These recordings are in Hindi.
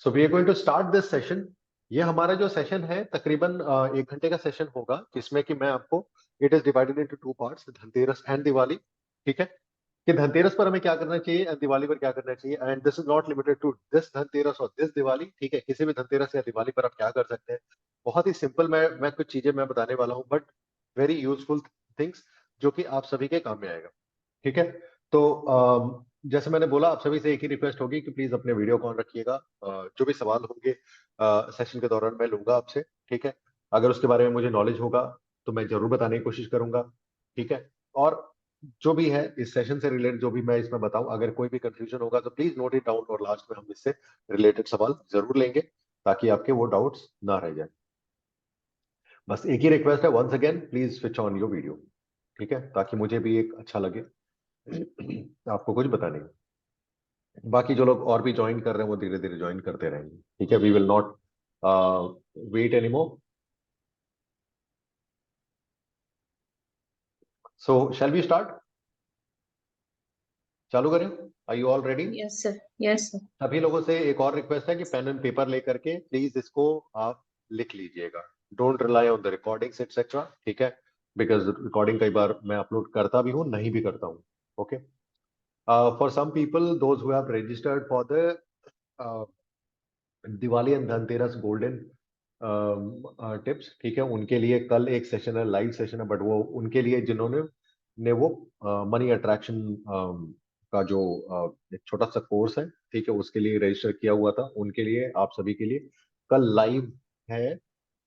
So we are going to start this session. ये हमारा जो सेशन है तकरीबन 1 घंटे का सेशन होगा, जिसमें कि मैं आपको it is divided into 2 parts, Dhanteras and Diwali. ठीक है, कि धनतेरस पर हमें क्या करना चाहिए एंड दिवाली पर क्या करना चाहिए, and this is not limited to this Dhanteras और दिस दिवाली। ठीक है, किसी भी धनतेरस या दिवाली पर आप क्या कर सकते हैं, बहुत ही सिंपल मैं कुछ चीजें मैं बताने वाला हूँ, बट वेरी यूजफुल थिंग्स जो कि आप सभी के काम में आएगा। ठीक है, तो जैसे मैंने बोला, आप सभी से एक ही रिक्वेस्ट होगी कि प्लीज अपने वीडियो ऑन रखिएगा। जो भी सवाल होंगे सेशन के दौरान मैं लूंगा आपसे। ठीक है, अगर उसके बारे में मुझे नॉलेज होगा तो मैं जरूर बताने की कोशिश करूंगा। ठीक है, और जो भी है इस सेशन से रिलेटेड जो भी मैं इसमें बताऊं, अगर कोई भी कंफ्यूजन होगा तो प्लीज नोट इट डाउन, और लास्ट में हम इससे रिलेटेड सवाल जरूर लेंगे ताकि आपके वो डाउट्स ना रह जाए। बस एक ही रिक्वेस्ट है, once again please switch on your video. ठीक है, ताकि मुझे भी एक अच्छा लगे आपको कुछ बताने में। बाकी जो लोग और भी ज्वाइन कर रहे हैं वो धीरे धीरे ज्वाइन करते रहेंगे। ठीक है, we will not wait any more. So shall we start? चालू करें? Are you all ready? Yes sir, yes sir. सभी लोगों से एक और रिक्वेस्ट है कि पेन एंड पेपर लेकर के प्लीज इसको आप लिख लीजिएगा। Don't rely on the recordings etcetera. ठीक है, बिकॉज रिकॉर्डिंग कई बार मैं अपलोड करता भी हूँ, नहीं भी करता हूँ। Okay, for some people those who have registered for the Diwali and Dhanteras golden tips, ठीक है, उनके लिए कल एक सेशन है, लाइव सेशन है, बट वो उनके लिए जिन्होंने वो मनी अट्रैक्शन का जो एक छोटा सा कोर्स है, ठीक है, उसके लिए रजिस्टर किया हुआ था, उनके लिए, आप सभी के लिए कल लाइव है।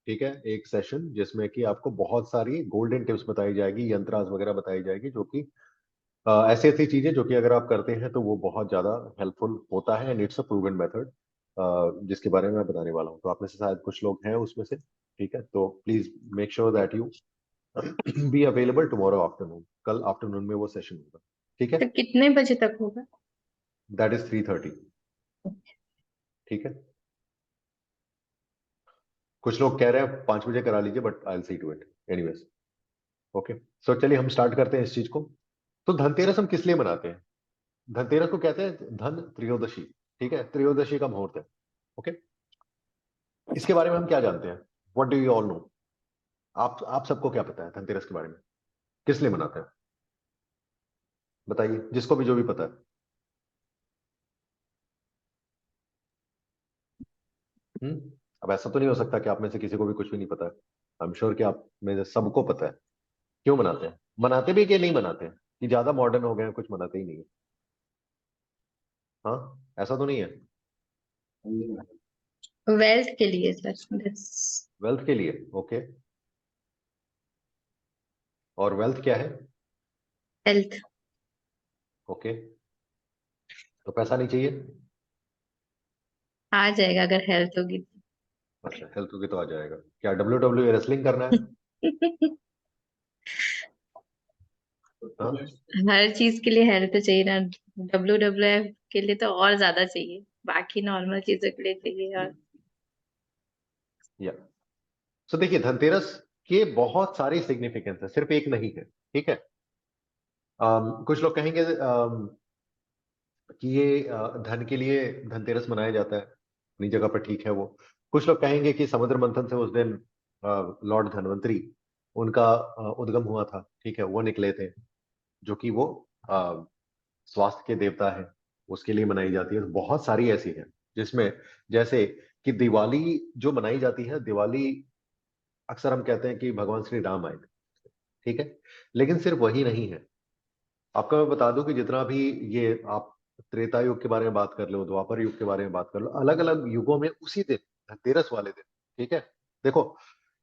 ठीक है, एक सेशन जिसमें कि आपको बहुत सारी गोल्डन टिप्स बताई जाएगी, यंत्रास वगैरह बताई जाएगी, जो कि ऐसी ऐसी चीजें जो कि अगर आप करते हैं तो वो बहुत ज्यादा हेल्पफुल होता है, and it's a proven method, जिसके बारे में मैं बताने वाला हूँ। तो आप में से शायद कुछ लोग हैं उसमें से। ठीक है, तो please make sure that you be available tomorrow afternoon. कल आफ्टरनून में वो सेशन होगा। ठीक है, तो कितने बजे तक होगा? That is 3:30। ठीक है, कुछ लोग कह रहे हैं 5 बजे करा लीजिए, but I will see to it anyways. Okay, so चलिए हम स्टार्ट करते हैं इस चीज को। तो धनतेरस हम किस लिए मनाते हैं? धनतेरस को कहते हैं धन त्रयोदशी। ठीक है, त्रयोदशी का मुहूर्त है। ओके, इसके बारे में हम क्या जानते हैं? What do you all know? आप सबको क्या पता है धनतेरस के बारे में? किस लिए मनाते हैं? बताइए, जिसको भी जो भी पता है। अब ऐसा तो नहीं हो सकता कि आप में से किसी को भी कुछ भी नहीं पता है। आई एम श्योर कि आप में से सबको पता है। क्यों मनाते हैं? मनाते भी कि नहीं मनाते हैं, कि ज्यादा मॉडर्न हो गए हैं, कुछ मनाते ही नहीं है? हाँ, ऐसा तो नहीं है। वेल्थ के लिए सर, बस। वेल्थ के लिए? ओके, और वेल्थ क्या है? हेल्थ। ओके, तो पैसा नहीं चाहिए? आ जाएगा अगर हेल्थ होगी अच्छा, हेल्थ होगी तो आ जाएगा। क्या WWE रेसलिंग करना है? हाँ, हर चीज के लिए हेल्थ चाहिए ना। WWF के लिए तो और ज्यादा चाहिए, बाकी नॉर्मल चीजों के लिए चाहिए। और या सो देखिए, धनतेरस के बहुत सारी सिग्निफिकेंस है, सिर्फ एक नहीं है। ठीक है, कुछ लोग कहेंगे कि ये धन के लिए धनतेरस मनाया जाता है, अपनी जगह पर ठीक है वो। कुछ लोग कहेंगे कि समुद्र मंथन से उस दिन लॉर्ड धनवंतरी, उनका उद्गम हुआ था। ठीक है, वो निकले थे, जो कि वो अ, स्वास्थ्य के देवता है, उसके लिए मनाई जाती है। बहुत सारी ऐसी है जिसमें, जैसे कि दिवाली जो मनाई जाती है, दिवाली अक्सर हम कहते हैं कि भगवान श्री राम आए थे। ठीक है, लेकिन सिर्फ वही नहीं है। आपको मैं बता दूं कि जितना भी ये आप त्रेता युग के बारे में बात कर लो, द्वापर युग के बारे में बात कर लो, अलग अलग युगों में उसी दिन, धनतेरस वाले दिन, ठीक है, देखो,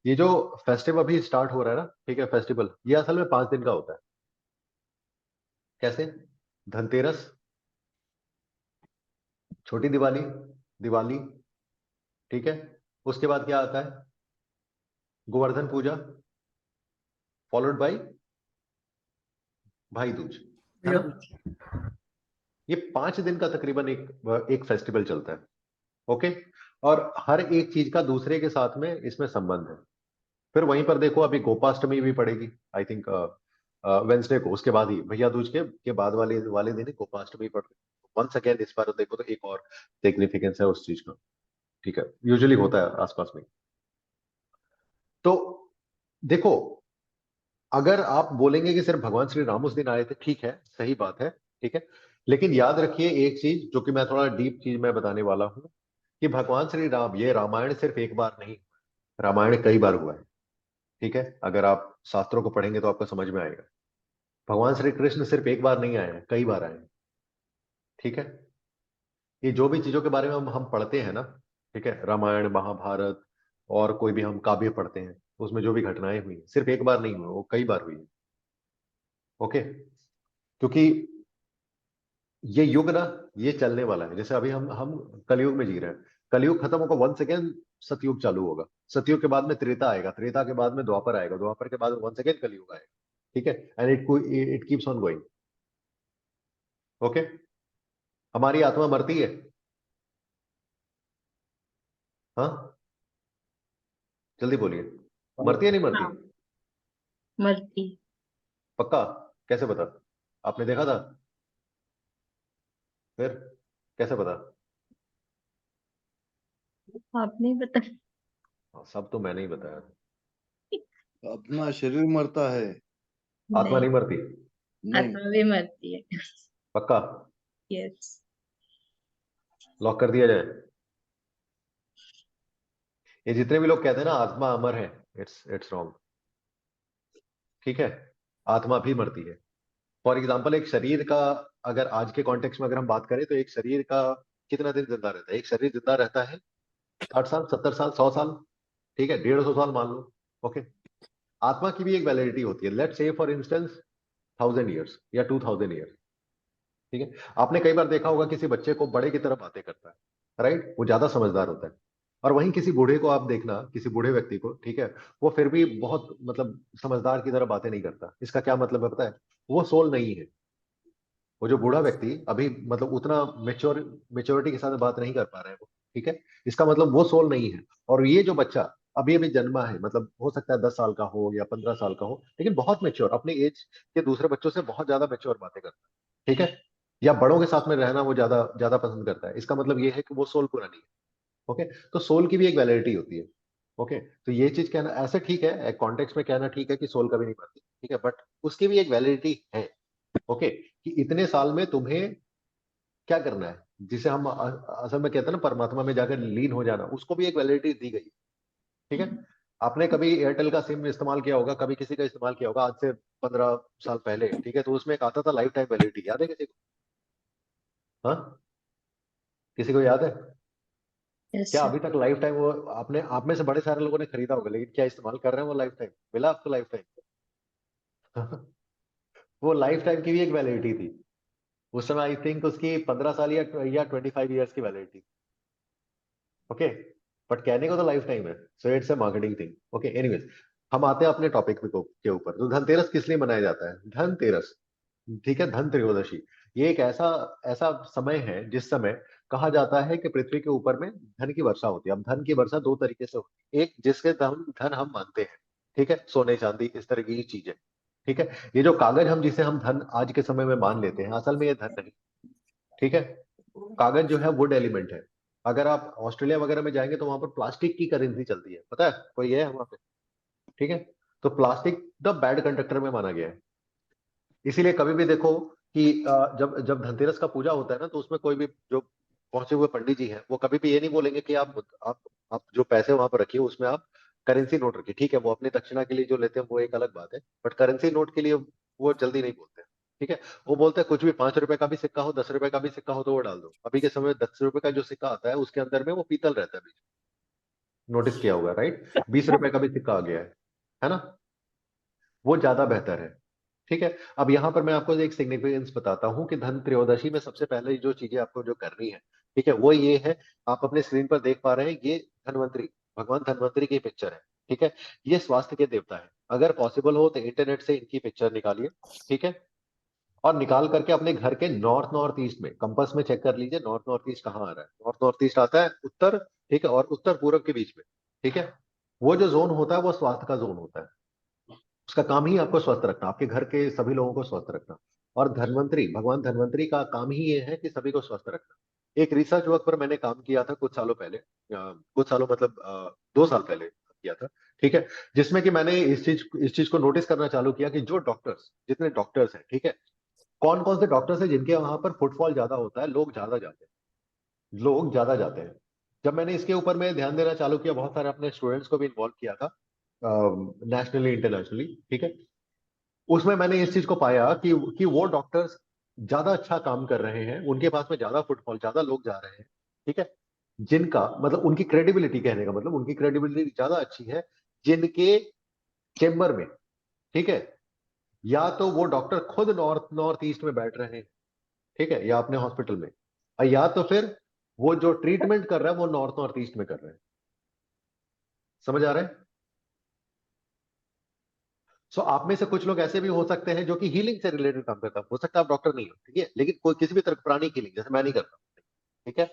ये जो फेस्टिवल अभी स्टार्ट हो रहा है ना, ठीक है, फेस्टिवल ये असल में 5 दिन का होता है। कैसे? धनतेरस, छोटी दिवाली, दिवाली, ठीक है, उसके बाद क्या आता है? गोवर्धन पूजा, फॉलोड बाय भाई दूज, है ना? ये 5 दिन का तकरीबन एक एक फेस्टिवल चलता है। ओके, और हर एक चीज का दूसरे के साथ में इसमें संबंध है। फिर वहीं पर देखो, अभी गोपाष्टमी भी पड़ेगी, आई थिंक वेंसडे को, उसके बाद ही भैया दूज के बाद वाले वाले दिन ही गोपाष्टमी पड़ रही है। वंस अगेन इस बार देखो तो एक और सिग्निफिकेंस है उस चीज का। ठीक है, यूजुअली होता है आसपास में। तो देखो, अगर आप बोलेंगे कि सिर्फ भगवान श्री राम उस दिन आए थे, ठीक है, सही बात है, ठीक है, लेकिन याद रखिए एक चीज जो कि मैं थोड़ा डीप चीज मैं बताने वाला हूं, कि भगवान श्री राम, ये रामायण सिर्फ एक बार नहीं, रामायण कई बार हुआ है। ठीक है, अगर आप शास्त्रों को पढ़ेंगे तो आपको समझ में आएगा। भगवान श्री कृष्ण सिर्फ एक बार नहीं आए हैं, कई बार आए हैं। ठीक है, ये जो भी चीजों के बारे में हम पढ़ते हैं ना, ठीक है, रामायण महाभारत और कोई भी हम काव्य पढ़ते हैं, उसमें जो भी घटनाएं हुई हैं, सिर्फ एक बार नहीं हुई, वो कई बार हुई है। ओके, क्योंकि ये युग ना, ये चलने वाला है। जैसे अभी हम कलयुग में जी रहे हैं, कलयुग खत्म होगा, वन सेकेंड सतयुग चालू होगा, सतयुग के बाद में त्रेता आएगा, त्रेता के बाद में द्वापर आएगा, द्वापर के बाद वन सेकेंड कलयुग आएगा। ठीक है, and it keeps on going. Okay, हमारी आत्मा मरती है, हाँ, जल्दी बोलिए, मरती है नहीं मरती? हाँ, मरती। पक्का? कैसे पता? आपने देखा था? फिर कैसे पता? आपने बता। हाँ, सब तो मैंने ही बताया। अपना शरीर मरता है। आत्मा नहीं, नहीं मरती? नहीं। आत्मा भी मरती है। पक्का? यस। लॉक कर दिया जाए? ये जितने भी लोग कहते हैं ना आत्मा अमर है, इट्स रॉन्ग। ठीक है, आत्मा भी मरती है। फॉर एग्जाम्पल, एक शरीर का, अगर आज के कॉन्टेक्स्ट में अगर हम बात करें, तो एक शरीर का कितना दिन जिंदा रहता है? एक शरीर जिंदा रहता है 60 साल, 70 साल, 100 साल, ठीक है, 150 साल मान लो। ओके, आत्मा की भी एक वैलिडिटी होती है, let's say for instance 1000 years या 2000 ईयर्स। ठीक है, आपने कई बार देखा होगा किसी बच्चे को बड़े की तरह बातें करता है, राइट, वो ज्यादा समझदार होता है। और वहीं किसी बूढ़े को आप देखना, किसी बूढ़े व्यक्ति को, ठीक है, वो फिर भी बहुत मतलब समझदार की तरह बातें नहीं करता। इसका क्या मतलब है पता है? वो सोल नहीं है। वो जो बूढ़ा व्यक्ति अभी मतलब उतना मेच्योरिटी के साथ बात नहीं कर पा रहा है वो, ठीक है, इसका मतलब वो सोल नहीं है। और ये जो बच्चा अभी अभी जन्मा है, मतलब हो सकता है 10 साल का हो या 15 साल का हो, लेकिन बहुत मेच्योर, अपने एज के दूसरे बच्चों से बहुत ज्यादा मेच्योर बातें करता है। ठीक है, या बड़ों के साथ में रहना वो ज्यादा ज्यादा पसंद करता है। इसका मतलब ये है कि वो सोल पूरा नहीं है। ओके, तो सोल की भी एक वैलिडिटी होती है। ओके, तो ये चीज कहना ऐसे ठीक है, कॉन्टेक्स्ट में कहना ठीक है कि सोल कभी नहीं मरती, ठीक है, बट उसकी भी एक वैलिडिटी है। ओके, कि इतने साल में तुम्हें क्या करना है, जिसे हम असल में कहते हैं ना परमात्मा में जाकर लीन हो जाना, उसको भी एक वैलिडिटी दी गई। ठीक है, आपने कभी एयरटेल का सिम इस्तेमाल किया होगा, कभी किसी का इस्तेमाल किया होगा आज से 15 साल पहले, ठीक है, तो उसमें एक आता था लाइफ टाइम वैलिडिटी, याद है किसी को? हाँ, किसी को याद है? यस क्या सर। अभी तक लाइफ टाइम वो आपने, आप में से बड़े सारे लोगों ने खरीदा होगा, लेकिन क्या इस्तेमाल कर रहे हैं वो लाइफ टाइम? मिला आपको लाइफ टाइम? वो लाइफ टाइम की भी एक वैलिडिटी थी। उस समय आई थिंक उसकी 15 साल या 25 ईयर्स की वैलिडिटी। ओके, बट कहने को तो लाइफ टाइम है, so it's a marketing thing. Okay, anyways, हम आते हैं अपने टॉपिक के ऊपर। तो धनतेरस किस लिए मनाया जाता है? धनतेरस, ठीक है, धन त्रयोदशी, ये एक ऐसा ऐसा समय है जिस समय कहा जाता है कि पृथ्वी के ऊपर में धन की वर्षा होती है। अब धन की वर्षा दो तरीके से होती है, एक जिसके धन धन हम मानते हैं, ठीक है, सोने चांदी इस तरह की चीजें, ठीक है, ये जो कागज हम जिसे हम धन आज के समय में मान लेते हैं, असल में ये धन नहीं। ठीक है, कागज जो है वुड एलिमेंट है। अगर आप ऑस्ट्रेलिया वगैरह में जाएंगे तो वहां पर प्लास्टिक की करेंसी चलती है, पता है, कोई है वहां पे? ठीक है, तो प्लास्टिक द बैड कंडक्टर में माना गया है। इसीलिए कभी भी देखो कि जब जब धनतेरस का पूजा होता है ना, तो उसमें कोई भी जो पहुंचे हुए पंडित जी हैं, वो कभी भी ये नहीं बोलेंगे कि आप जो पैसे वहां पर रखिए उसमें आप करेंसी नोट रखिए। ठीक है, वो अपनी दक्षिणा के लिए जो लेते हैं वो एक अलग बात है, बट करेंसी नोट के लिए वो जल्दी नहीं बोलते हैं। ठीक है, वो बोलते हैं कुछ भी, 5 रुपए का भी सिक्का हो, 10 रुपए का भी सिक्का हो, तो वो डाल दो। अभी के समय में 10 रुपए का जो सिक्का आता है उसके अंदर में वो पीतल रहता है बीच में। नोटिस किया होगा, राइट? 20 रुपए का भी सिक्का आ गया है ना? वो ज्यादा बेहतर है। ठीक है, अब यहाँ पर मैं आपको एक सिग्निफिकेंस बताता हूँ कि धन त्रयोदशी में सबसे पहले जो चीजें आपको जो करनी है, ठीक है, वो ये है। आप अपने स्क्रीन पर देख पा रहे हैं, ये धनवंतरी, भगवान धनवंतरी की पिक्चर है। ठीक है, ये स्वास्थ्य के देवता है। अगर पॉसिबल हो तो इंटरनेट से इनकी पिक्चर निकालिए, ठीक है, और निकाल करके अपने घर के नॉर्थ नॉर्थ ईस्ट में कंपास में चेक कर लीजिए, नॉर्थ नॉर्थ ईस्ट कहाँ आ रहा है। नॉर्थ नॉर्थ ईस्ट आता है उत्तर, ठीक है, और उत्तर पूर्व के बीच में। ठीक है, वो जो जोन होता है वो स्वास्थ्य का जोन होता है। उसका काम ही आपको स्वस्थ रखना, आपके घर के सभी लोगों को स्वस्थ रखना। और धन्वंतरी, भगवान धन्वंतरी का काम ही ये है कि सभी को स्वस्थ रखना। एक रिसर्च वर्क पर मैंने काम किया था कुछ सालों पहले, कुछ सालों मतलब 2 साल पहले किया था, ठीक है, जिसमें कि मैंने इस चीज को नोटिस करना चालू किया कि जो डॉक्टर्स, जितने डॉक्टर्स हैं, ठीक है, कौन कौन से डॉक्टर्स हैं जिनके वहां पर फुटफॉल ज्यादा होता है, लोग ज्यादा जाते हैं। जब मैंने इसके ऊपर में ध्यान देना चालू किया, बहुत सारे अपने स्टूडेंट्स को भी इन्वॉल्व किया था, नेशनली इंटरनेशनली, ठीक है, उसमें मैंने इस चीज को पाया कि वो डॉक्टर्स ज्यादा अच्छा काम कर रहे हैं, उनके पास में ज्यादा फुटफॉल, ज्यादा लोग जा रहे हैं, ठीक है, जिनका मतलब उनकी क्रेडिबिलिटी, कहने का मतलब उनकी क्रेडिबिलिटी ज्यादा अच्छी है, जिनके चेम्बर में, ठीक है, या तो वो डॉक्टर खुद नॉर्थ ईस्ट में बैठ रहे हैं, ठीक है, या अपने हॉस्पिटल में, और या तो फिर वो जो ट्रीटमेंट कर रहा है वो नॉर्थ ईस्ट में कर रहे हैं। समझ आ रहा है? सो आप में से कुछ लोग ऐसे भी हो सकते हैं जो कि हीलिंग से रिलेटेड काम करता है, हो सकता है आप डॉक्टर नहीं हो, ठीक है, लेकिन कोई किसी भी तरह प्राणिक हीलिंग, जैसे मैं नहीं करता, ठीक है,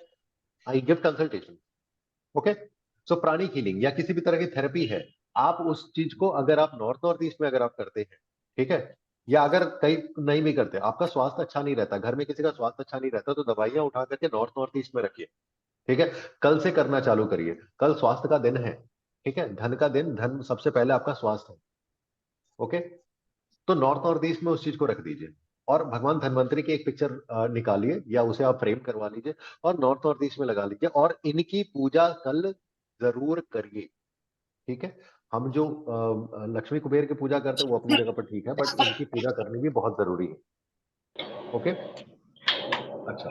I give consultation, okay. So pranic healing या किसी भी तरह की थेरेपी है, आप उस चीज को अगर आप नॉर्थ ईस्ट में अगर आप करते हैं, ठीक है, या अगर कहीं नहीं भी करते, आपका स्वास्थ्य अच्छा नहीं रहता, घर में किसी का स्वास्थ्य अच्छा नहीं रहता, तो दवाइयां उठा करके नॉर्थ ईस्ट में रखिए, ठीक है, कल से करना चालू करिए, कल स्वास्थ्य का दिन है, ठीक है, धन का दिन, धन सबसे पहले आपका स्वास्थ्य है, ओके। तो नॉर्थ ईस्ट में उस चीज को रख दीजिए, और भगवान धन्वंतरी की एक पिक्चर निकालिए या उसे आप फ्रेम करवा लीजिए और नॉर्थ ईस्ट में लगा लीजिए, और इनकी पूजा कल जरूर करिए, ठीक है। हम जो लक्ष्मी कुबेर की पूजा करते हैं वो अपनी जगह पर ठीक है, बट इनकी पूजा करनी भी बहुत जरूरी है, ओके। अच्छा,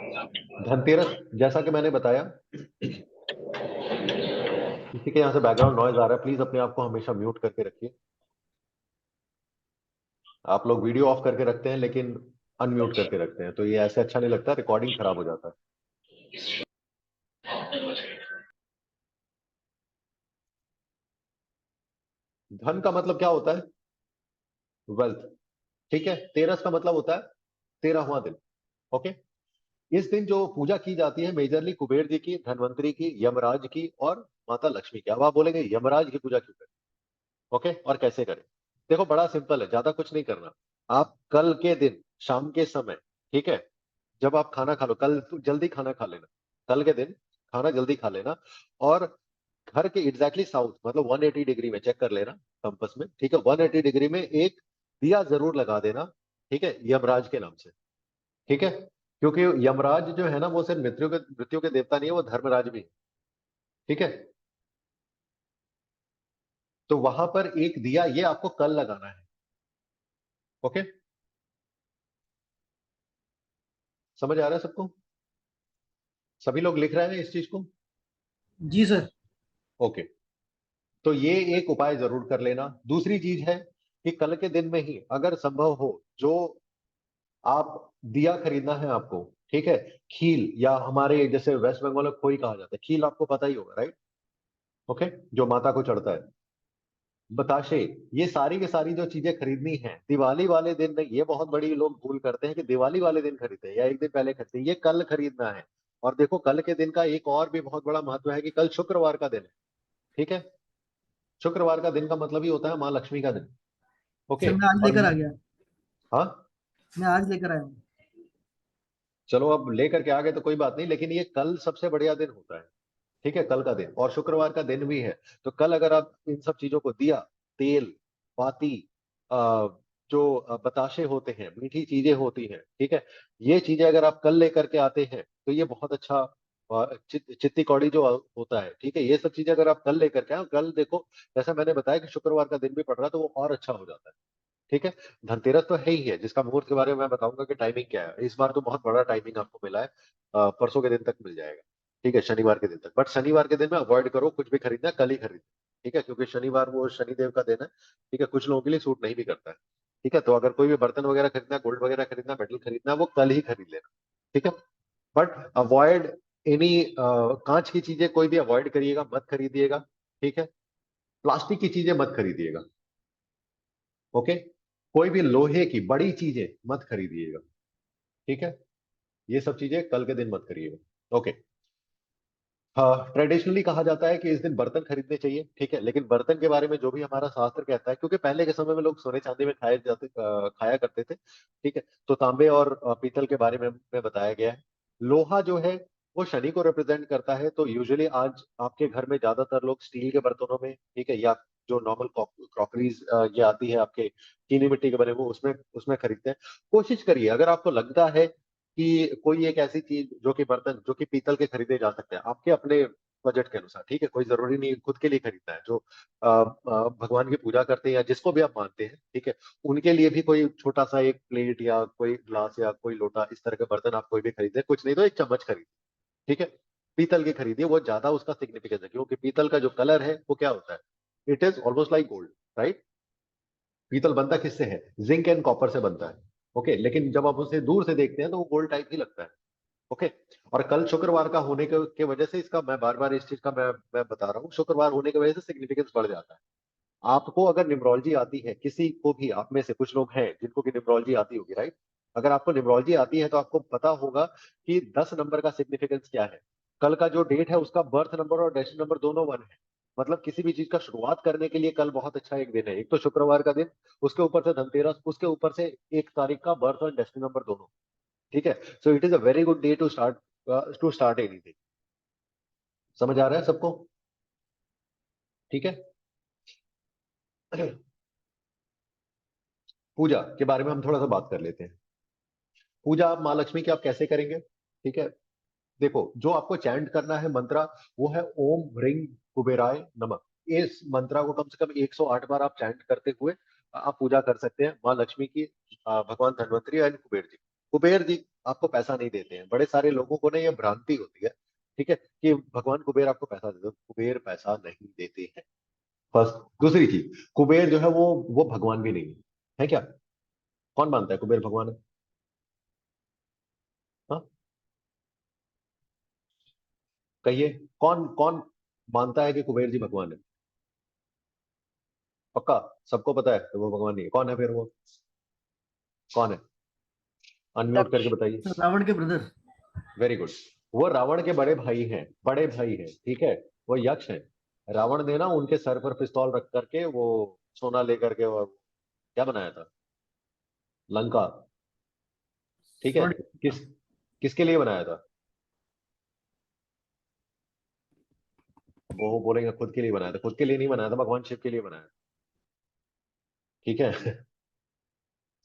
धनतेरस, जैसा कि मैंने बताया, किसी के यहाँ से बैकग्राउंड नॉइज आ रहा है, प्लीज अपने आप को हमेशा म्यूट करके रखिए। आप लोग वीडियो ऑफ करके रखते हैं लेकिन अनम्यूट करके रखते हैं, तो ये ऐसे अच्छा नहीं लगता, रिकॉर्डिंग खराब हो जाता है। धन का मतलब क्या होता है? वेल्थ, ठीक है। तेरस का मतलब होता है 13वां दिन, ओके। इस दिन जो पूजा की जाती है मेजरली कुबेर जी की, धनवंतरी की, यमराज की और माता लक्ष्मी की। अब आप बोलेंगे यमराज की पूजा क्यों करें, ओके, और कैसे करें? देखो बड़ा सिंपल है, ज्यादा कुछ नहीं करना। आप कल के दिन शाम के समय, ठीक है, जब आप खाना खा लो, कल तो जल्दी खाना खा लेना, कल के दिन खाना जल्दी खा लेना, और घर के एग्जैक्टली साउथ, मतलब 180 डिग्री में, चेक कर लेना कंपस में, ठीक है, 180 डिग्री में एक दिया जरूर लगा देना, ठीक है, यमराज के नाम से, ठीक है, क्योंकि यमराज जो है ना, वो सिर्फ मृत्यु के देवता नहीं है, वो धर्मराज भी है, ठीक है। तो वहां पर एक दिया ये आपको कल लगाना है, ओके। समझ आ रहा है सबको? सभी लोग लिख रहे हैं इस चीज को? जी सर। ओके। तो ये एक उपाय जरूर कर लेना। दूसरी चीज है कि कल के दिन में ही अगर संभव हो, जो आप दिया खरीदना है आपको, ठीक है, खील, या हमारे जैसे वेस्ट बंगाल में खोई कहा जाता है, खील आपको पता ही होगा, राइट, ओके, जो माता को चढ़ता है, बताशे, ये सारी की सारी जो चीजें खरीदनी है दिवाली वाले दिन नहीं, ये बहुत बड़ी लोग भूल करते हैं कि दिवाली वाले दिन खरीदते हैं या एक दिन पहले खरीदते हैं, ये कल खरीदना है। और देखो कल के दिन का एक और भी बहुत बड़ा महत्व है कि कल शुक्रवार का दिन है, ठीक है, शुक्रवार का दिन का मतलब ही होता है माँ लक्ष्मी का दिन, ओके। सर मैं आज और लेकर आ गया। हाँ, मैं आज लेकर आया हूँ। चलो अब लेकर के आ गए तो कोई बात नहीं, लेकिन ये कल सबसे बढ़िया दिन होता है, ठीक है, कल का दिन, और शुक्रवार का दिन भी है। तो कल अगर आप इन सब चीजों को, दिया, तेल, बाती, अ, जो बताशे होते हैं, मीठी चीजें होती हैं, ठीक है, ये चीजें अगर आप कल लेकर के आते हैं तो ये बहुत अच्छा, चित्ती कौड़ी जो होता है, ठीक है, ये सब चीजें अगर आप कल लेकर के आए, कल देखो, जैसा मैंने बताया कि शुक्रवार का दिन भी पड़ रहा है तो वो और अच्छा हो जाता है, ठीक है। धनतेरस तो है ही है, जिसका मुहूर्त के बारे में मैं बताऊंगा कि टाइमिंग क्या है, इस बार तो बहुत बड़ा टाइमिंग आपको मिला है, परसों के दिन तक मिल जाएगा, ठीक है, शनिवार के दिन तक। बट शनिवार के दिन में अवॉइड करो कुछ भी खरीदना, कल ही खरीदना, ठीक है, क्योंकि शनिवार वो शनिदेव का दिन है, ठीक है, कुछ लोगों के लिए सूट नहीं भी करता है, ठीक है। तो अगर कोई भी बर्तन वगैरह खरीदना, गोल्ड वगैरह खरीदना, मेटल खरीदना, वो कल ही खरीद लेना, ठीक है। बट अवॉइड एनी, कांच की चीजें कोई भी अवॉइड करिएगा, मत खरीदिएगा, ठीक है, प्लास्टिक की चीजें मत खरीदिएगा, ओके, कोई भी लोहे की बड़ी चीजें मत खरीदिएगा, ठीक है, ये सब चीजें कल के दिन मत करिएगा, ओके। हाँ, ट्रेडिशनली कहा जाता है कि इस दिन बर्तन खरीदने चाहिए, ठीक है, लेकिन बर्तन के बारे में जो भी हमारा शास्त्र कहता है, क्योंकि पहले के समय में लोग सोने चांदी में खाया करते थे, ठीक है, तो तांबे और पीतल के बारे में बताया गया है। लोहा जो है वो शनि को रिप्रेजेंट करता है। तो यूजुअली आज आपके घर में ज्यादातर लोग स्टील के बर्तनों में, ठीक है, या जो नॉर्मल क्रॉकरीज ये आती है आपके चीनी मिट्टी के बने हुए, उसमें उसमें खरीदते हैं। कोशिश करिए, अगर आपको लगता है कि कोई एक ऐसी चीज जो कि बर्तन जो कि पीतल के खरीदे जा सकते हैं आपके अपने बजट के अनुसार, ठीक है, कोई जरूरी नहीं खुद के लिए खरीदना है, जो भगवान की पूजा करते हैं या जिसको भी आप मानते हैं, ठीक है, उनके लिए भी कोई छोटा सा एक प्लेट या कोई ग्लास या कोई लोटा, इस तरह के बर्तन आप कोई भी खरीदे, कुछ नहीं तो एक चम्मच खरीदे, ठीक है, पीतल की खरीदिए, वो ज्यादा उसका सिग्निफिकेंस है, क्योंकि पीतल का जो कलर है वो क्या होता है, it is almost like gold, right. पीतल बनता किससे है, जिंक एंड कॉपर से बनता है, ओके, लेकिन जब आप उसे दूर से देखते हैं तो वो गोल्ड टाइप ही लगता है, ओके। और कल शुक्रवार का होने के वजह से इसका मैं बार बार इस चीज का मैं बता रहा हूँ, शुक्रवार होने की वजह से सिग्निफिकेंस बढ़ जाता है। आपको अगर न्यूमरोलॉजी आती है, किसी को भी, आप में से कुछ लोग हैं जिनको की न्यूमरोलॉजी आती होगी, राइट, अगर आपको न्यूमरोलॉजी आती है तो आपको पता होगा कि 10 नंबर का सिग्निफिकेंस क्या है। कल का जो डेट है उसका बर्थ नंबर और डेस्टिनी नंबर दोनों 1 है। मतलब किसी भी चीज का शुरुआत करने के लिए कल बहुत अच्छा एक दिन है। एक तो शुक्रवार का दिन, उसके ऊपर से धनतेरस, उसके ऊपर से 1 तारीख का बर्थ और डेस्टिनी नंबर दोनों, ठीक है। So it is a very good day to start anything. समझ आ रहा है सबको? ठीक है। पूजा के बारे में हम थोड़ा सा बात कर लेते हैं। पूजा आप माँ लक्ष्मी की आप कैसे करेंगे, ठीक है। देखो, जो आपको चैंट करना है मंत्रा, वो है ओम ह्रीं कुबेराय नमः। इस मंत्रा को कम से कम 108 बार आप चैंट करते हुए आप पूजा कर सकते हैं माँ लक्ष्मी की, भगवान धन्वंतरी एंड कुबेर जी। कुबेर जी आपको पैसा नहीं देते हैं। बड़े सारे लोगों को ना ये भ्रांति होती है, ठीक है, कि भगवान कुबेर आपको पैसा देते हैं। कुबेर पैसा नहीं देते हैं, फर्स्ट। दूसरी चीज, कुबेर जो है वो भगवान भी नहीं है क्या? कौन मानता है कुबेर भगवान है? हाँ, कहिए, कौन कौन मानता है कि कुबेर जी भगवान है? पक्का? सबको पता है कि वो भगवान नहीं है? कौन है फिर वो? कौन है? अनम्यूट करके बताइए। रावण के ब्रदर। Very good. वो रावण के बड़े भाई हैं, बड़े भाई हैं, ठीक है। वो यक्ष हैं। रावण ने ना उनके सर पर पिस्तौल रख करके वो सोना लेकर के वो क्या बनाया था, लंका, ठीक है। स्वर्ण। किस किसके लिए बनाया था? वो बोलेंगे खुद के लिए बनाया था। खुद के लिए नहीं बनाया था, भगवान शिव के लिए बनाया था, ठीक है।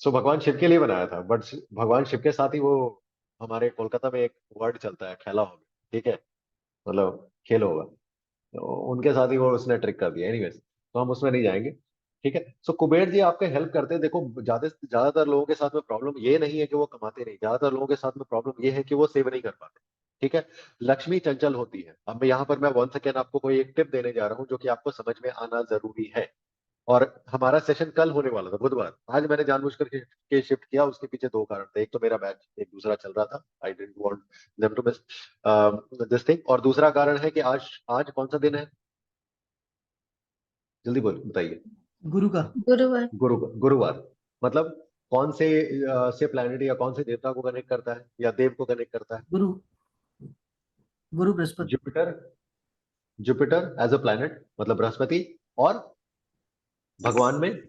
सो भगवान शिव के लिए बनाया था, बट भगवान शिव के साथ ही वो, हमारे कोलकाता में एक वर्ड चलता है खेला होगा, ठीक है, मतलब खेल होगा, तो उनके साथ ही वो उसने ट्रिक कर दिया। एनीवेज, तो हम उसमें नहीं जाएंगे, ठीक है। सो कुबेर जी आपके हेल्प करते हैं। देखो, ज्यादातर लोगों के साथ में प्रॉब्लम ये नहीं है कि वो कमाते नहीं, ज्यादातर लोगों के साथ में प्रॉब्लम ये है कि वो सेव नहीं कर पाते, ठीक है। लक्ष्मी चंचल होती है। अब मैं यहाँ पर मैं 1 सेकेंड आपको कोई एक टिप देने जा रहा हूँ जो कि आपको समझ में आना जरूरी है। और हमारा सेशन कल होने वाला था बुधवार, आज मैंने जानबूझ करके के शिफ्ट किया। उसके पीछे 2 कारण थे, एक तो मेरा बैच एक दूसरा चल रहा था, I didn't want them to miss this thing, और दूसरा कारण है कि आज आज कौन सा दिन है, जल्दी बोल बताइए। गुरु का। गुरुवार। गुरुवार। मतलब कौन से प्लैनेट या कौन से देवता को कनेक्ट करता है या देव को कनेक्ट करता है? Guru. Guru Brihaspati. Jupiter. Jupiter as a planet, मतलब बृहस्पति, और भगवान में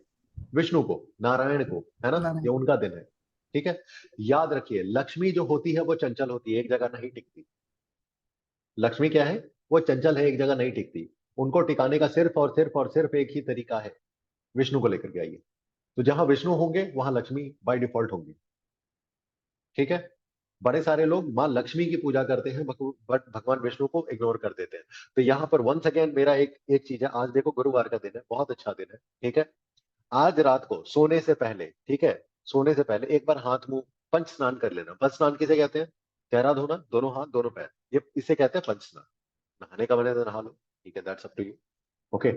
विष्णु को, नारायण को, है ना, ये नारायण। उनका दिन है, ठीक है। याद रखिए, लक्ष्मी जो होती है वो चंचल होती है, एक जगह नहीं टिकती। लक्ष्मी क्या है? वो चंचल है, एक जगह नहीं टिकती। उनको टिकाने का सिर्फ एक ही तरीका है, विष्णु को लेकर के आइए। तो जहां विष्णु होंगे वहां लक्ष्मी बाय डिफॉल्ट होंगी, ठीक है। बड़े सारे लोग माँ लक्ष्मी की पूजा करते हैं, बट भगवान विष्णु को इग्नोर कर देते हैं। तो यहाँ पर वंस अगेन मेरा एक एक चीज है, आज देखो गुरुवार का दिन है, बहुत अच्छा दिन है, ठीक है। आज रात को सोने से पहले, ठीक है, सोने से पहले एक बार हाथ मुंह पंच स्नान कर लेना। पंच स्नान किसे कहते हैं? चेहरा धोना, दोनों हाथ दोनों पैर, ये इसे कहते हैं पंच स्नान। नहाने का मैंने तो नहा लो, ठीक है, that's up to you, okay.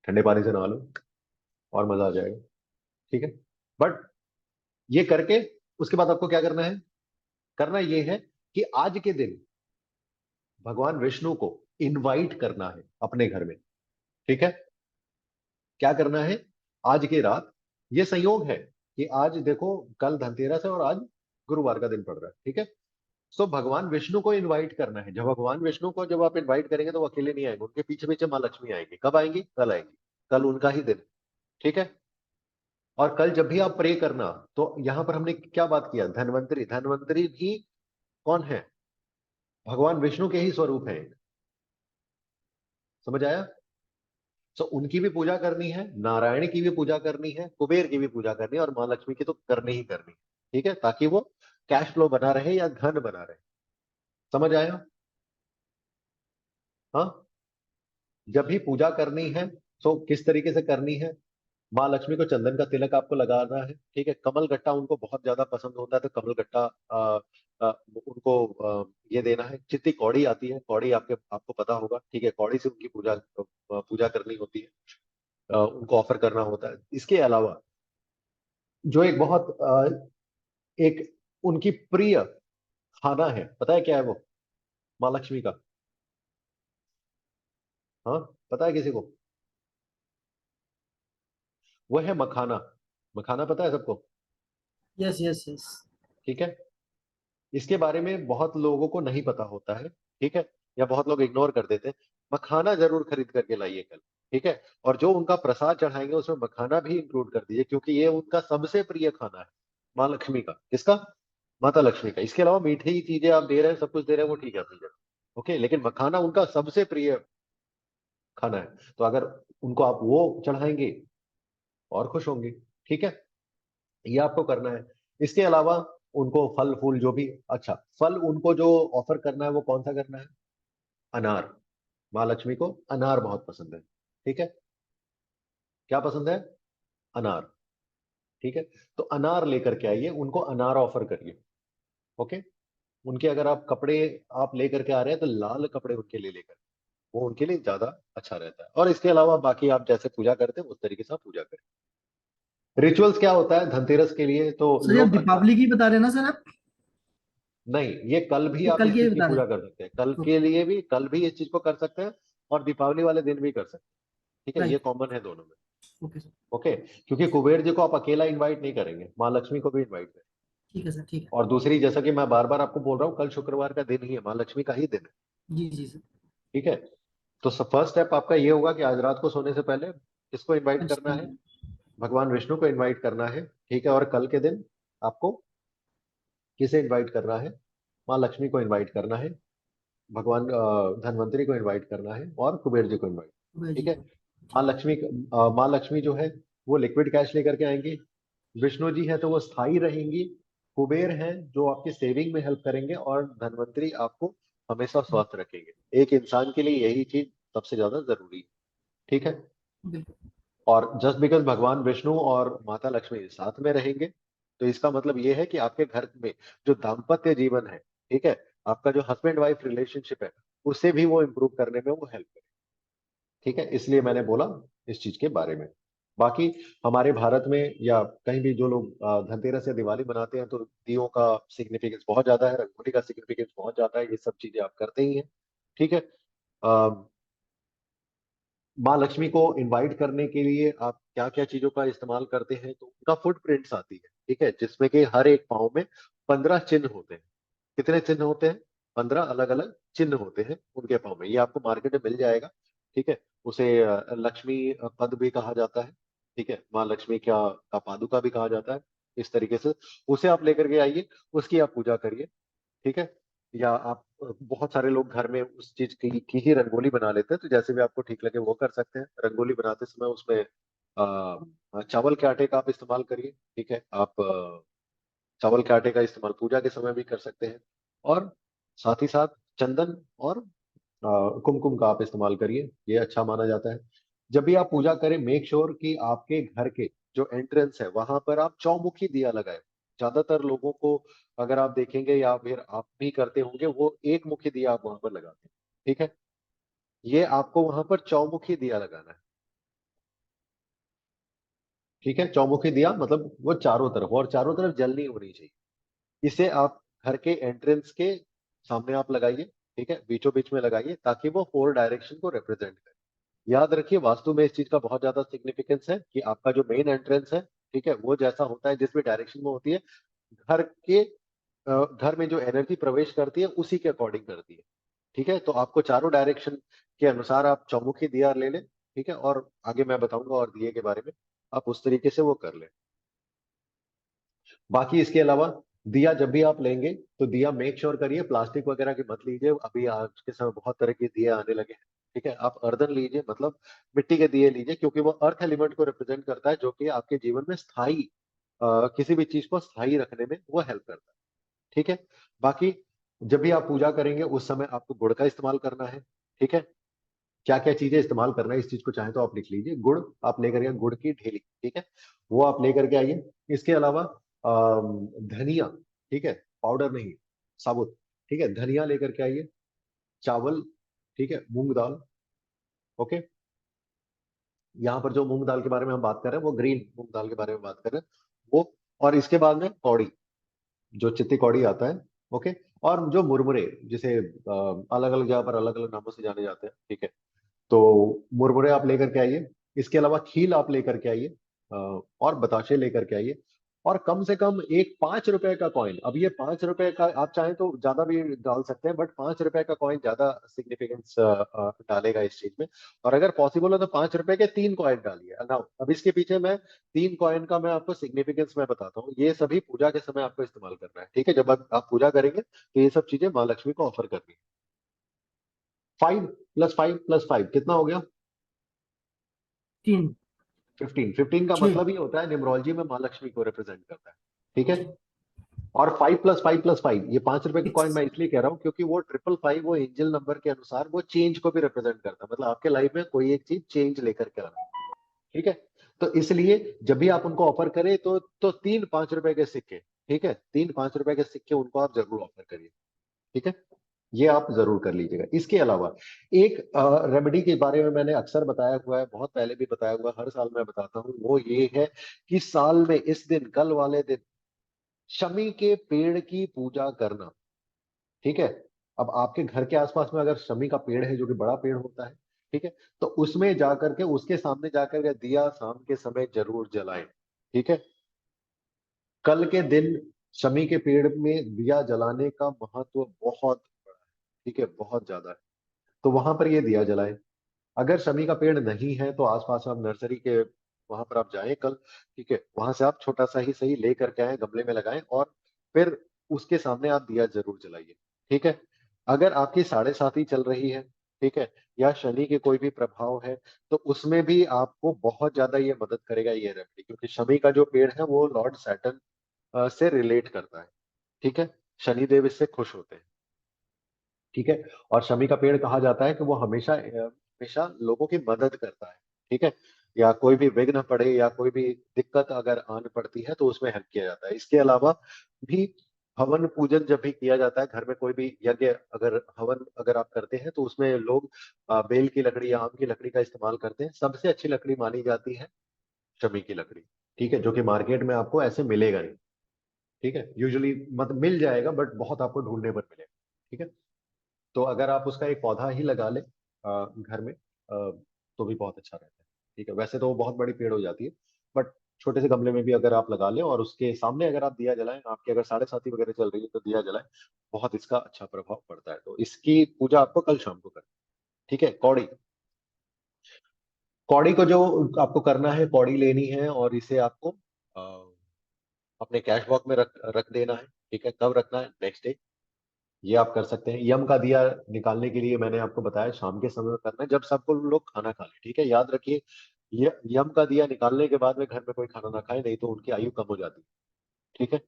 ठंडे पानी से नहा लो और मजा आ जाएगा, ठीक है। बट ये करके उसके बाद आपको क्या करना है? करना ये है कि आज के दिन भगवान विष्णु को इनवाइट करना है अपने घर में, ठीक है। क्या करना है? आज की रात, ये संयोग है कि आज देखो कल धनतेरस है और आज गुरुवार का दिन पड़ रहा है, ठीक है। सो भगवान विष्णु को इनवाइट करना है। जब भगवान विष्णु को जब आप इनवाइट करेंगे तो वो अकेले नहीं आएंगे, उनके पीछे पीछे माँ लक्ष्मी आएंगी। कब आएंगी? कल आएंगी, कल उनका ही दिन, ठीक है। और कल जब भी आप प्रे करना, तो यहां पर हमने क्या बात किया? धनवंतरी। धनवंतरी भी कौन है? भगवान विष्णु के ही स्वरूप है। समझ आया? तो उनकी भी पूजा करनी है, नारायण की भी पूजा करनी है, कुबेर की भी पूजा करनी है, और माँ लक्ष्मी की तो करनी ही करनी है। ठीक है, ताकि वो कैश फ्लो बना रहे या धन बना रहे। समझ आया? हाँ। जब भी पूजा करनी है तो किस तरीके से करनी है? माँ लक्ष्मी को चंदन का तिलक आपको लगाना है। ठीक है, कमल गट्टा उनको बहुत ज्यादा पसंद होता है, तो कमल गट्टा उनको ये देना है। जितनी कौड़ी आती है, कौड़ी आपको पता होगा। ठीक है, कौड़ी से उनकी पूजा पूजा करनी होती है, उनको ऑफर करना होता है। इसके अलावा जो एक बहुत एक उनकी प्रिय खाना है, पता है क्या है वो माँ लक्ष्मी का? हाँ, पता है किसी को? वो है मखाना। मखाना पता है सबको? Yes yes yes. ठीक है, इसके बारे में बहुत लोगों को नहीं पता होता है। ठीक है, या बहुत लोग इग्नोर कर देते हैं। मखाना जरूर खरीद करके लाइए कल। ठीक है, और जो उनका प्रसाद चढ़ाएंगे उसमें मखाना भी इंक्लूड कर दीजिए, क्योंकि ये उनका सबसे प्रिय खाना है माँ लक्ष्मी का। किसका? माता लक्ष्मी का। इसके अलावा मीठी चीजें आप दे रहे हैं, सब कुछ दे रहे हैं, वो ठीक है अपनी जगह। ओके, लेकिन मखाना उनका सबसे प्रिय खाना है। तो अगर उनको आप वो चढ़ाएंगे और खुश होंगे। ठीक है, ये आपको करना है। इसके अलावा उनको फल फूल जो भी, अच्छा, फल उनको जो ऑफर करना है वो कौन सा करना है? अनार। माँ लक्ष्मी को अनार बहुत पसंद है। ठीक है, क्या पसंद है? अनार। ठीक है, तो अनार लेकर के आइए, उनको अनार ऑफर करिए। ओके, उनके अगर आप कपड़े आप लेकर के आ रहे हैं तो लाल कपड़े उनके लिए लेकर, वो उनके लिए ज्यादा अच्छा रहता है। और इसके अलावा बाकी आप जैसे पूजा करते हैं उस तरीके से आप पूजा करें। रिचुअल्स क्या होता है धनतेरस के लिए? तो सर ये आप लोग दीपावली की बता रहे हैं ना सर आप? नहीं, ये कल भी ये आप कल इस की चीज की बता रहे पूजा हैं? कर सकते हैं, कल के ओके। लिए भी कल भी इस चीज को कर सकते हैं, और दीपावली वाले दिन भी कर सकते हैं। ठीक है, ये राइट। कॉमन है दोनों में। Okay sir. ओके, क्योंकि कुबेर जी को आप अकेला इनवाइट नहीं करेंगे, माँ लक्ष्मी को भी इनवाइट करें। ठीक है सर, ठीक है। और दूसरी, जैसा कि मैं बार बार आपको बोल रहा हूँ, कल शुक्रवार का दिन ही है, माँ लक्ष्मी का ही दिन है। जी जी सर। ठीक है, तो फर्स्ट स्टेप आपका ये होगा कि आज रात को सोने से पहले किसको इनवाइट करना है? अच्छा। भगवान विष्णु को इनवाइट करना है। ठीक है, और कल के दिन आपको किसे इनवाइट करना है? माँ लक्ष्मी को इनवाइट करना है, भगवान धनवंतरी को इनवाइट करना है, और कुबेर जी को इनवाइट। कुबेर ठीक जी है, को। माँ ठीक है। लक्ष्मी माँ लक्ष्मी जो है वो लिक्विड कैश लेकर के आएंगी। विष्णु जी है तो वो स्थायी रहेंगी। कुबेर हैं जो आपकी सेविंग में हेल्प करेंगे, और धनवंतरी आपको हमेशा स्वस्थ रखेंगे। एक इंसान के लिए यही चीज सबसे ज्यादा जरूरी है। ठीक है, बिल्कुल। और जस्ट बिकॉज भगवान विष्णु और माता लक्ष्मी साथ में रहेंगे, तो इसका मतलब ये है कि आपके घर में जो दाम्पत्य जीवन है, ठीक है, आपका जो हस्बैंड वाइफ रिलेशनशिप है, उसे भी वो इम्प्रूव करने में वो हेल्प करे। ठीक है, इसलिए मैंने बोला इस चीज के बारे में। बाकी हमारे भारत में या कहीं भी जो लोग धनतेरस या दिवाली मनाते हैं, तो दियों का सिग्निफिकेंस बहुत ज्यादा है, रंगोली का सिग्निफिकेंस बहुत ज्यादा है, ये सब चीजें आप करते ही हैं। ठीक है, माँ लक्ष्मी को इनवाइट करने के लिए आप क्या क्या चीजों का इस्तेमाल करते हैं? तो उनका फुटप्रिंट्स आती है। ठीक है, जिसमें कि हर एक पाँव में 15 चिन्ह होते हैं। कितने चिन्ह होते हैं? 15 अलग अलग चिन्ह होते हैं उनके पाँव में। ये आपको मार्केट में मिल जाएगा। ठीक है, उसे लक्ष्मी पद भी कहा जाता है। ठीक है, माँ लक्ष्मी का पादुका भी कहा जाता है। इस तरीके से उसे आप लेकर के आइए, उसकी आप पूजा करिए। ठीक है, या आप बहुत सारे लोग घर में उस चीज की ही रंगोली बना लेते हैं, तो जैसे भी आपको ठीक लगे वो कर सकते हैं। रंगोली बनाते समय उसमें चावल के आटे का आप इस्तेमाल करिए। ठीक है, आप चावल के आटे का इस्तेमाल पूजा के समय भी कर सकते हैं, और साथ ही साथ चंदन और कुमकुम का आप इस्तेमाल करिए, ये अच्छा माना जाता है। जब भी आप पूजा करें, मेक श्योर कि आपके घर के जो एंट्रेंस है वहां पर आप चौमुखी दिया लगाए। ज्यादातर लोगों को अगर आप देखेंगे, या फिर आप भी करते होंगे, वो एक मुखी दिया आप वहां पर लगाते हैं। ठीक है, ये आपको वहां पर चौमुखी दिया लगाना है। ठीक है, चौमुखी दिया मतलब वो चारों तरफ, और चारों तरफ जलनी होनी चाहिए। इसे आप घर के एंट्रेंस के सामने आप लगाइए। ठीक है, बीचों बीच में लगाइए, ताकि वो 4 डायरेक्शन को रिप्रेजेंट करे। याद रखिए, वास्तु में इस चीज का बहुत ज्यादा सिग्निफिकेंस है कि आपका जो मेन एंट्रेंस है, ठीक है, वो जैसा होता है जिस भी डायरेक्शन में होती है, घर के घर में जो एनर्जी प्रवेश करती है उसी के अकॉर्डिंग करती है। ठीक है, तो आपको चारों डायरेक्शन के अनुसार आप चौमुखी दिया ले लें। ठीक है, और आगे मैं बताऊंगा और दिए के बारे में, आप उस तरीके से वो कर लें। बाकी इसके अलावा दिया जब भी आप लेंगे तो दिया मेक श्योर करिए प्लास्टिक वगैरह की मत लीजिए। अभी आज के समय बहुत तरह के दिए आने लगे हैं, ठीक है। आप अर्दन लीजिए, मतलब मिट्टी के दिए लीजिए, क्योंकि वो अर्थ एलिमेंट को रिप्रेजेंट करता है, जो कि आपके जीवन में स्थायी किसी भी चीज को स्थायी रखने में वो हेल्प करता है, ठीक है। बाकी जब भी आप पूजा करेंगे उस समय आपको गुड़ का इस्तेमाल करना है, ठीक है। क्या क्या चीजें इस्तेमाल करना है इस चीज को चाहे तो आप लिख लीजिए। गुड़ आप लेकर के, गुड़ की ढेली, ठीक है, वो आप लेकर के आइए। इसके अलावा धनिया, ठीक है, पाउडर नहीं, साबुत, ठीक है, धनिया लेकर के आइए। चावल, ठीक है, मूंग दाल, ओके। यहाँ पर जो मूंग दाल के बारे में हम बात कर रहे हैं वो ग्रीन मूंग दाल के बारे में बात कर रहे हैं, वो। और इसके बाद में कौड़ी, जो चित्ती कौड़ी आता है, ओके। और जो मुरमुरे, जिसे अलग अलग जगह पर अलग अलग नामों से जाने जाते हैं, ठीक है। तो मुरमुरे आप लेकर के आइए। इसके अलावा खील आप लेकर के आइए, और बताशे लेकर के आइए। और कम से कम एक 5 रुपए का कॉइन। अब ये 5 रुपए का आप चाहें तो ज्यादा भी डाल सकते हैं, बट 5 रुपए का कॉइन ज्यादा सिग्निफिकेंस डालेगा इस चीज में। और अगर पॉसिबल हो तो 5 रुपए के 3 कॉइन डालिए ना। अब इसके पीछे मैं 3 कॉइन का मैं आपको सिग्निफिकेंस मैं बताता हूँ। ये सभी पूजा के समय आपको इस्तेमाल करना है, ठीक है। जब आप पूजा करेंगे तो ये सब चीजें माँ लक्ष्मी को ऑफर करनी है। 5 + 5 + 5 कितना हो गया? 3 15 का 6 मतलब ही होता है, न्यूमरोलॉजी में माँ लक्ष्मी को रिप्रेजेंट करता है, ठीक है। जी और 5 + 5 + 5, ये 5 रुपए का कॉइन 6 मैं इसलिए कह रहा हूँ क्योंकि वो 555 वो एंजल नंबर के अनुसार वो चेंज को भी रिप्रेजेंट करता है। मतलब आपके लाइफ में कोई एक चीज चेंज लेकर के आना, ठीक है। तो इसलिए जब भी आप उनको ऑफर करें तो 3 5 रुपए के सिक्के, ठीक है, 3 5 रुपए के सिक्के उनको आप जरूर ऑफर करिए, ठीक है। ये आप जरूर कर लीजिएगा। इसके अलावा एक रेमेडी के बारे में मैंने अक्सर बताया हुआ है, बहुत पहले भी बताया हुआ है, हर साल मैं बताता हूँ। वो ये है कि साल में इस दिन, कल वाले दिन, शमी के पेड़ की पूजा करना, ठीक है। अब आपके घर के आसपास में अगर शमी का पेड़ है, जो कि बड़ा पेड़ होता है, ठीक है, तो उसमें जाकर के, उसके सामने जाकर के दिया शाम के समय जरूर जलाएं, ठीक है। कल के दिन शमी के पेड़ में दिया जलाने का महत्व बहुत बड़ा है, ठीक है, बहुत ज्यादा है। तो वहां पर ये दिया जलाएं। अगर शमी का पेड़ नहीं है तो आसपास आप नर्सरी के वहां पर आप जाएं कल, ठीक है, वहां से आप छोटा सा ही सही ले करके आए, गमले में लगाएं, और फिर उसके सामने आप दिया जरूर जलाइए, ठीक है। अगर आपकी 7.5 चल रही है, ठीक है, या शनि के कोई भी प्रभाव है, तो उसमें भी आपको बहुत ज्यादा ये मदद करेगा ये रेमेडी, क्योंकि शमी का जो पेड़ है वो लॉर्ड सैटर्न से रिलेट करता है, ठीक है। शनिदेव इससे खुश होते हैं, ठीक है। और शमी का पेड़ कहा जाता है कि वो हमेशा हमेशा लोगों की मदद करता है, ठीक है। या कोई भी विघ्न पड़े या कोई भी दिक्कत अगर आन पड़ती है तो उसमें हेल्प किया जाता है। इसके अलावा भी हवन पूजन जब भी किया जाता है घर में, कोई भी यज्ञ अगर हवन अगर आप करते हैं, तो उसमें लोग बेल की लकड़ी या आम की लकड़ी का इस्तेमाल करते हैं। सबसे अच्छी लकड़ी मानी जाती है शमी की लकड़ी, ठीक है, जो कि मार्केट में आपको ऐसे मिलेगा नहीं, ठीक है। यूजुअली मतलब मिल जाएगा, बट बहुत आपको ढूंढने पर मिलेगा, ठीक है। तो अगर आप उसका एक पौधा ही लगा ले घर में, तो भी बहुत अच्छा रहता है, ठीक है। वैसे तो वो बहुत बड़ी पेड़ हो जाती है, बट छोटे से गमले में भी अगर आप लगा लें और उसके सामने अगर आप दिया जलाएं, आपकी अगर 7.5 वगैरह चल रही है तो दिया जलाएं, बहुत इसका अच्छा प्रभाव पड़ता है। तो इसकी पूजा आपको कल शाम को करनी है, ठीक है। कौड़ी, कौड़ी को जो आपको करना है, कौड़ी लेनी है और इसे आपको अपने कैश बॉक्स में रख रख देना है, ठीक है। कब रखना है? Next day. ये आप कर सकते हैं। यम का दिया निकालने के लिए मैंने आपको बताया शाम के समय में करना है, जब सबको लोग खाना खा ले, ठीक है। याद रखिए, ये यम का दिया निकालने के बाद में घर में कोई खाना ना खाए, नहीं तो उनकी आयु कम हो जाती है, ठीक है।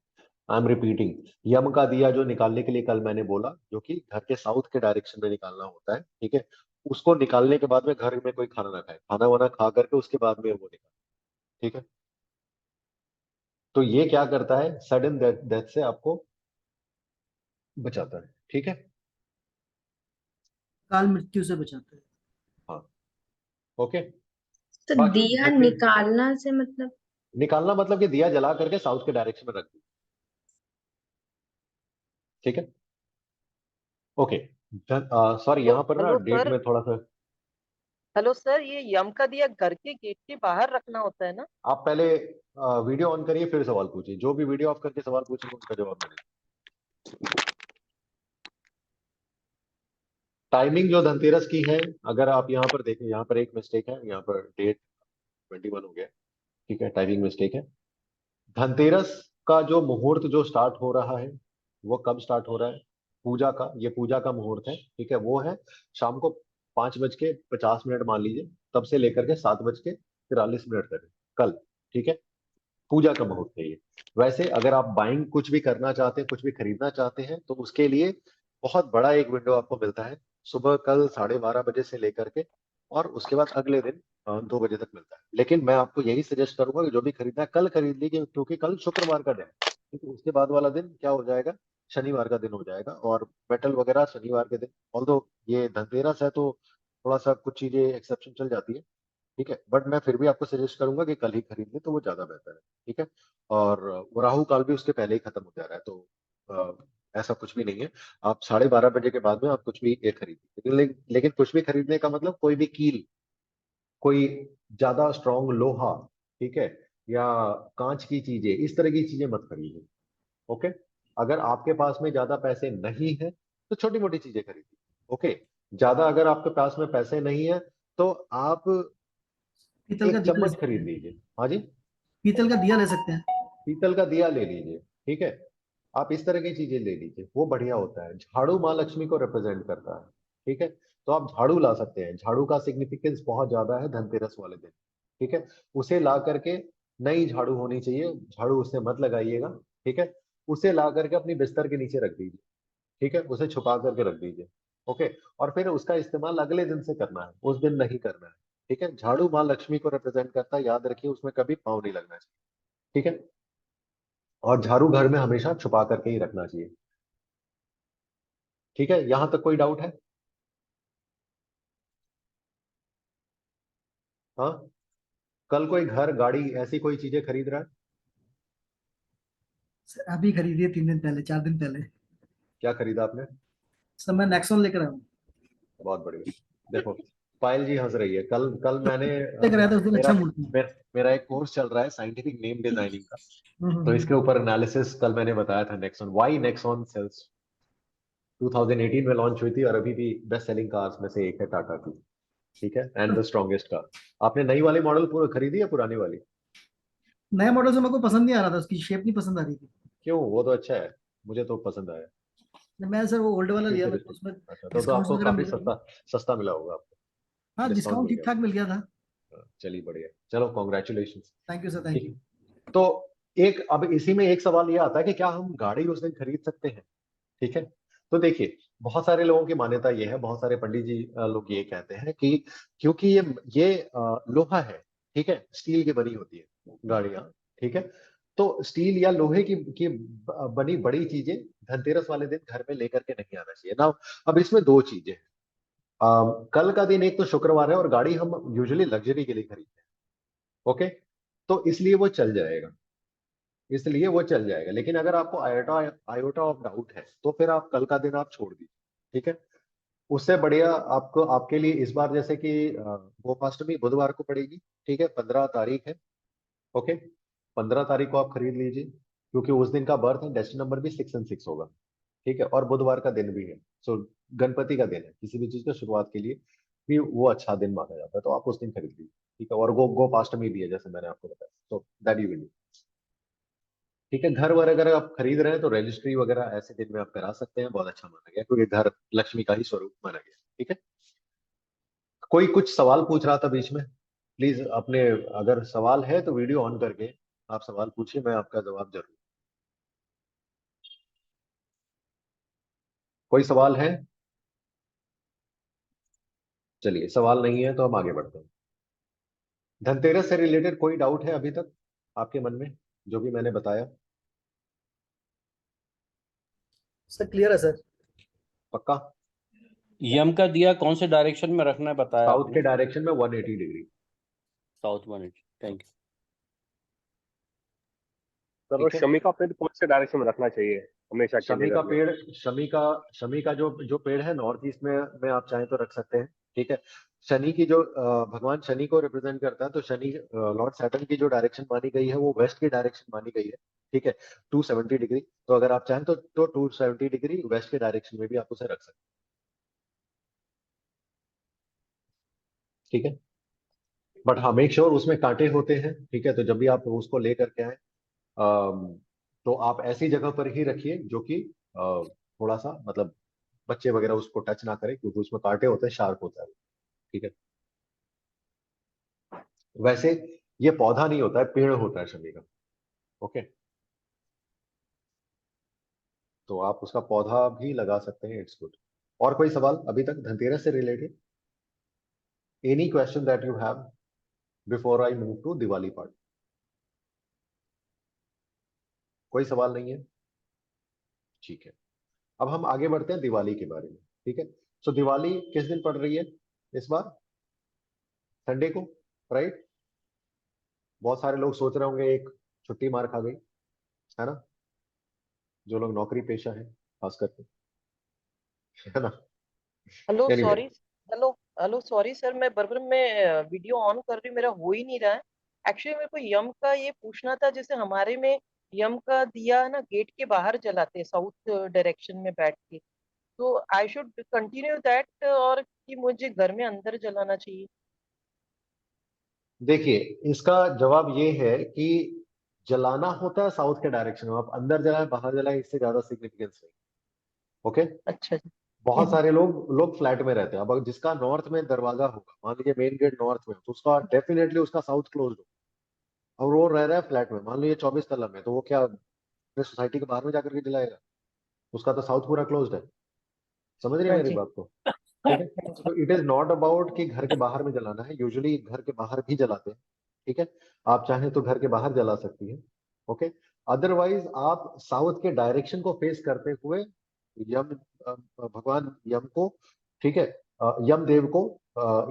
आई एम रिपीटिंग, यम का दिया जो निकालने के लिए कल मैंने बोला, जो कि घर के साउथ के डायरेक्शन में निकालना होता है, ठीक है। उसको निकालने के बाद में घर में कोई खाना ना खाए, खाना वाना खा करके उसके बाद में वो निकाल, ठीक है। तो ये क्या करता है, सडन डेथ डेथ से आपको बचाता है, ठीक है। काल मृत्यु से बचाता है। हाँ, ओके। तो बाकी दिया जब भी निकालना से मतलब? निकालना मतलब कि दिया जला करके साउथ के डायरेक्शन में रख दी, ठीक है, ओके। सॉरी, तो यहाँ पर ना हेलो डेट सर। में थोड़ा सा। हेलो सर, ये यम का दिया घर के गेट के बाहर रखना होता है ना? आप पहले वीडियो ऑन करिए फिर सवाल पूछिए। जो भी वीडियो ऑफ करके सवाल पूछेंगे उनका जवाब मैं दूंगा। टाइमिंग जो धनतेरस की है, अगर आप यहाँ पर देखें, यहाँ पर एक मिस्टेक है, यहाँ पर डेट 21 हो गया, ठीक है, टाइमिंग मिस्टेक है। धनतेरस आपका जो मुहूर्त जो स्टार्ट हो रहा है वो कब स्टार्ट हो रहा है? पूजा का, ये पूजा का मुहूर्त है, ठीक है, वो है शाम को 5:50 मान लीजिए, तब से लेकर के 7:43 तक कल, ठीक है। पूजा का मुहूर्त है ये। वैसे अगर आप बाइंग कुछ भी करना चाहते हैं, कुछ भी खरीदना चाहते हैं, तो उसके लिए बहुत बड़ा एक विंडो आपको मिलता है, सुबह कल 12:30 बजे से लेकर के, और उसके बाद अगले दिन 2 बजे तक मिलता है। लेकिन मैं आपको यही सजेस्ट करूंगा कि जो भी खरीदना है कल खरीद लीजिए, क्योंकि कल शुक्रवार का दिन है, क्योंकि उसके बाद वाला दिन क्या हो जाएगा, शनिवार का दिन हो जाएगा, और मेटल वगैरह शनिवार के दिन, ऑल्दो ये धनतेरस है तो थोड़ा सा कुछ चीजें एक्सेप्शन चल जाती है, ठीक है, बट मैं फिर भी आपको सजेस्ट करूंगा कि कल ही खरीद लें तो वो ज्यादा बेहतर है, ठीक है। और वो राहु काल भी उसके पहले ही खत्म हो जा रहा है, तो ऐसा कुछ भी नहीं है। आप 12:30 बजे के बाद में आप कुछ भी ये खरीद लीजिए। लेकिन कुछ भी खरीदने का मतलब कोई भी कील, कोई ज्यादा स्ट्रांग लोहा, ठीक है, या कांच की चीजें, इस तरह की चीजें मत खरीदिए, ओके। अगर आपके पास में ज्यादा पैसे नहीं है तो छोटी मोटी चीजें खरीदिए, ओके। ज्यादा अगर आपके पास में पैसे नहीं है तो आप पीतल का एक दिया ले चम्मच सकते खरीद हैं। लीजिए, हाँ जी, पीतल का दिया ले सकते हैं। पीतल का दिया ले लीजिए, ठीक है। आप इस तरह की चीजें ले लीजिए, वो बढ़िया होता है। झाड़ू माँ लक्ष्मी को रिप्रेजेंट करता है, ठीक है, तो आप झाड़ू ला सकते हैं। झाड़ू का सिग्निफिकेंस बहुत ज्यादा है धनतेरस वाले दिन, ठीक है। उसे ला करके, नई झाड़ू होनी चाहिए, झाड़ू उससे मत लगाइएगा, ठीक है। उसे ला करके अपनी बिस्तर के नीचे रख दीजिए, ठीक है, उसे छुपा करके रख दीजिए, ओके। और फिर उसका इस्तेमाल अगले दिन से करना है, उस दिन नहीं करना है, ठीक है। झाड़ू माँ लक्ष्मी को रिप्रेजेंट करता है, याद रखिए, उसमें कभी पाँव नहीं लगना चाहिए, ठीक है। और झाड़ू घर में हमेशा छुपा करके ही रखना चाहिए, ठीक है। यहां तक कोई डाउट है? हाँ, कल कोई घर गाड़ी ऐसी कोई चीजें खरीद रहा है? सर अभी खरीदी है 3 दिन पहले, 4 दिन पहले। क्या खरीदा आपने? सर मैं नेक्सॉन लेकर आया हूँ। बहुत बढ़िया। देखो, पायल जी हंस रही है। कल कल मैंने लेकर आया था उस दिन, मेरा अच्छा मूड था। मेरा एक कोर्स चल रहा है साइंटिफिक नेम डिजाइनिंग का, तो हम्म। इसके ऊपर एनालिसिस कल मैंने बताया था। नेक्सॉन, वाई नेक्सॉन सेल्स 2018 में लॉन्च हुई थी, और अभी भी बेस्ट सेलिंग कार्स में से एक है टाटा की, ठीक है, एंड द स्ट्रॉन्गेस्ट कार। आपने नई वाली मॉडल पूरा खरीदी है, पुरानी वाली? नया मॉडल से मेरे को पसंद नहीं आ रहा था, उसकी शेप नहीं पसंद आ रही थी। क्यों, वो तो अच्छा है, मुझे तो पसंद आया। मैं सर वो ओल्ड वाला क्यों लिया, फिर मेरे को उसमें अच्छा, तो डिस्काउंट्स आपको वगैरह काफी मिल रहे थे। सस्ता सस्ता मिला होगा आपको, हाँ डिस्काउंट डिस्काउंट मिल ठीक गया ठाक मिल गया था। होगा। चलिए बढ़िया, चलो congratulation. Thank you sir, thank ठीक यू। है, तो एक अब इसी में एक सवाल ये आता है कि क्या हम गाड़ी उस दिन खरीद सकते हैं, ठीक है। तो देखिए, बहुत सारे लोगों की मान्यता ये है, बहुत सारे पंडित जी लोग ये कहते हैं कि क्योंकि ये लोहा है, ठीक है, स्टील की बनी होती है गाड़ियां, ठीक है, तो स्टील या लोहे की बनी बड़ी चीजें धनतेरस वाले दिन घर में लेकर के नहीं आना चाहिए ना। अब इसमें दो चीजें हैं। कल का दिन एक तो शुक्रवार है, और गाड़ी हम यूजुअली लग्जरी के लिए खरीदते हैं, ओके, तो इसलिए वो चल जाएगा, इसलिए वो चल जाएगा। लेकिन अगर आपको आयोटा आयोटा ऑफ डाउट है तो फिर आप कल का दिन आप छोड़ दीजिए, ठीक है। उससे बढ़िया आपको, आपके लिए इस बार जैसे कि गोपाष्टमी बुधवार को पड़ेगी, ठीक है, 15 तारीख है, ओके, 15 तारीख को आप खरीद लीजिए, क्योंकि उस दिन का बर्थ है, डेस्टिनी नंबर भी 6 और 6 होगा, ठीक है, और बुधवार का दिन भी है, सो गणपति का दिन है, किसी भी चीज की शुरुआत के लिए भी वो अच्छा दिन माना जाता है, तो आप उस दिन खरीद लीजिए, ठीक है। और गोपाष्टमी भी है, जैसे मैंने आपको बताया, तो दैट यू विल, ठीक है। घर वर अगर आप खरीद रहे हैं तो रजिस्ट्री वगैरह ऐसे दिन में आप करा सकते हैं, बहुत अच्छा माना गया, क्योंकि घर लक्ष्मी का ही स्वरूप माना गया, ठीक है। कोई कुछ सवाल पूछ रहा था बीच में, प्लीज अपने, अगर सवाल है तो वीडियो ऑन करके आप सवाल पूछिए, मैं आपका जवाब जरूर। कोई सवाल है? चलिए, सवाल नहीं है तो हम आगे बढ़ते हैं। धनतेरस से रिलेटेड कोई डाउट है अभी तक आपके मन में, जो भी मैंने बताया? सर क्लियर है सर। पक्का? यम का दिया कौन से डायरेक्शन में रखना है बताया साउथ के आपने? डायरेक्शन में 180 degree. South 180, thank you. Sir, और ठीक है। शमी का पेड़ कौन से डायरेक्शन में रखना चाहिए हमेशा के लिए शमी का घर में? पेड़, शमी का जो जो पेड़ है नॉर्थ ईस्ट में आप चाहें तो रख सकते हैं, ठीक है। शनि की जो भगवान शनि को रिप्रेजेंट करता है, तो शनि लॉर्ड सैटर्न की जो डायरेक्शन मानी गई है वो वेस्ट की डायरेक्शन मानी गई है, ठीक है, 270 डिग्री। तो अगर आप चाहें तो 270 डिग्री वेस्ट के डायरेक्शन में भी आप उसे रख सकते हैं, ठीक है। बट हाँ, मेक श्योर उसमें कांटे होते हैं, ठीक है, तो जब भी आप उसको ले करके आए, तो आप ऐसी जगह पर ही रखिए जो कि थोड़ा सा मतलब बच्चे वगैरह उसको टच ना करें, क्योंकि उसमें कांटे होते हैं, शार्प होता है। ठीक है। वैसे ये पौधा नहीं होता है, पेड़ होता है शमी का। ओके। तो आप उसका पौधा भी लगा सकते हैं, इट्स गुड। और कोई सवाल अभी तक धनतेरस से related? Any question that you have before I move to Diwali part? कोई सवाल नहीं है? ठीक है। अब हम आगे बढ़ते हैं दिवाली के बारे में। ठीक है। सो दिवाली किस दिन पड़ रही है इस बार? संडे को, राइट? बहुत सारे लोग सोच रहे होंगे एक छुट्टी मार खा गई, है ना, जो लोग नौकरी पेशा है खास करके, है ना। Hello anyway, sorry. Hello hello sorry sir, मैं बरबर में वीडियो ऑन कर रही हूँ, मेरा हो ही नहीं रहा है। एक्चुअली मेरे को यम का ये पूछना था, जैसे हमारे में यम का दिया है ना, गेट के बाहर जलाते हैं साउथ डायरेक्शन में बैठ के। तो आई शुड कंटिन्यू दैट, और कि मुझे घर में अंदर जलाना चाहिए? देखिए, इसका जवाब ये है कि जलाना होता है साउथ के डायरेक्शन में। आप अंदर जलाएं बाहर जलाएं, इससे ज्यादा सिग्निफिकेंस नहीं। ओके। अच्छा जी। बहुत सारे लोग फ्लैट में रहते हैं। अब जिसका नॉर्थ में दरवाजा होगा, मान लीजिए मेन गेट नॉर्थ में, तो उसका डेफिनेटली उसका साउथ क्लोज हो। और वो रह रहा है फ्लैट में, मान लीजिए 24 तला में, तो वो क्या अपने सोसाइटी के बाहर में जाकर के जलाएगा? उसका तो साउथ पूरा क्लोज्ड है। समझ रहे हैं हाँ मेरी जी। बात को? ठीक है। हाँ जी। तो इट इज नॉट अबाउट कि घर के बाहर में जलाना है, यूजुअली घर के बाहर भी जलाते हैं। ठीक है। आप चाहें तो घर के बाहर जला सकती हैं। ओके। अदरवाइज आप साउथ के डायरेक्शन को फेस करते हुए यम भगवान यम को, ठीक है, यम देव को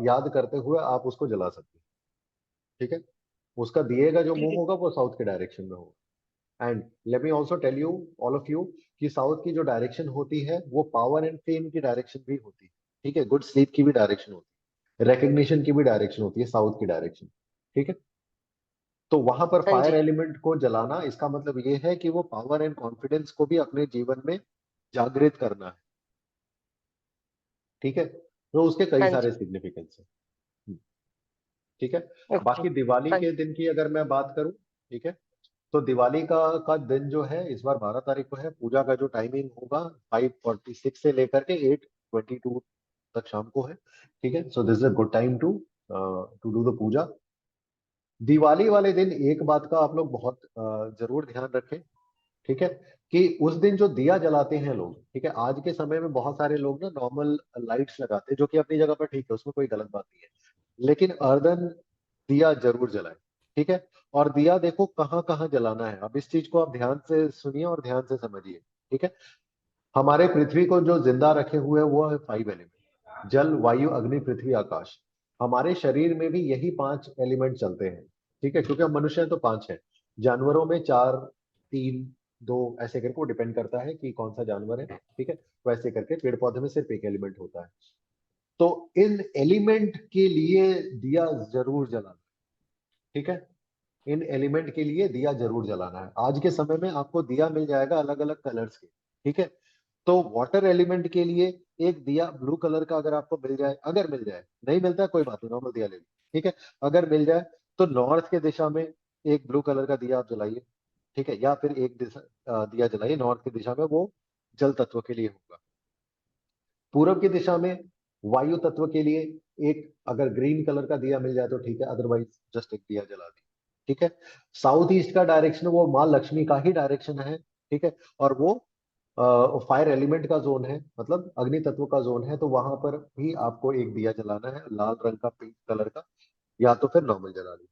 याद करते हुए आप उसको जला सकते हैं। ठीक है। उसका दिए का जो मुंह ठीक होगा वो साउथ के डायरेक्शन में होगा। And let me also tell you, all of you, कि साउथ की जो डायरेक्शन होती है वो पावर एंड फेम की डायरेक्शन भी होती है। ठीक है। गुड स्लीप की भी डायरेक्शन होती है, रिकग्निशन की भी डायरेक्शन होती है साउथ की डायरेक्शन। ठीक है। तो वहां पर हाँ फायर जी। एलिमेंट को जलाना, इसका मतलब ये है कि वो पावर एंड कॉन्फिडेंस को भी अपने जीवन में जागृत करना है। ठीक है। तो उसके कई हाँ सारे जी। सिग्निफिकेंस है। ठीक है। ओके। बाकी दिवाली हाँ के जी। दिन की अगर मैं बात करूं, ठीक है, तो दिवाली का दिन जो है इस बार 12 तारीख को है। पूजा का जो टाइमिंग होगा 5:46 से लेकर के 8:22 तक शाम को है। ठीक है। So this is a good time to to do the puja. Diwali वाले दिन एक बात का आप लोग बहुत जरूर ध्यान रखें। ठीक है। कि उस दिन जो दिया जलाते हैं लोग, ठीक है, आज के समय में बहुत सारे लोग ना नॉर्मल लाइट्स लगाते हैं, जो कि अपनी जगह पर ठीक है, उसमें कोई गलत बात नहीं है। लेकिन अर्दन दिया जरूर जलाएं। ठीक है। और दिया देखो कहाँ कहाँ जलाना है। अब इस चीज को आप ध्यान से सुनिए और ध्यान से समझिए। ठीक है। हमारे पृथ्वी को जो जिंदा रखे हुए वो है 5 एलिमेंट: जल, वायु, अग्नि, पृथ्वी, आकाश। हमारे शरीर में भी यही 5 एलिमेंट चलते हैं। ठीक है। क्योंकि हम मनुष्य हैं तो 5 है। जानवरों में 4, 3, 2 ऐसे करके वो डिपेंड करता है कि कौन सा जानवर है। ठीक है। वैसे करके पेड़ पौधे में सिर्फ एक एलिमेंट होता है। तो इन एलिमेंट के लिए दिया जरूर जलाना। ठीक है। इन एलिमेंट के लिए दिया जरूर जलाना है। आज के समय में आपको दिया मिल जाएगा अलग अलग कलर्स के। ठीक है। तो वाटर एलिमेंट के लिए एक दिया ब्लू कलर का अगर आपको मिल जाए, अगर मिल जाए, नहीं मिलता है कोई बात नहीं, नॉर्मल दिया ले लीजिए। ठीक है। अगर मिल जाए तो नॉर्थ के दिशा में एक ब्लू कलर का दिया आप जलाइए। ठीक है। या फिर एक दिया जलाइए नॉर्थ की दिशा में, वो जल तत्व के लिए होगा। पूरब की दिशा में वायु तत्व के लिए एक अगर ग्रीन कलर का दिया मिल जाए तो ठीक है, अदरवाइज जस्ट एक दिया जला दी। ठीक है। साउथ ईस्ट का डायरेक्शन वो माँ लक्ष्मी का ही डायरेक्शन है। ठीक है। और वो फायर एलिमेंट का जोन है, मतलब अग्नि तत्व का जोन है। तो वहां पर भी आपको एक दिया जलाना है, लाल रंग का, पिंक कलर का, या तो फिर नॉर्मल जला ली।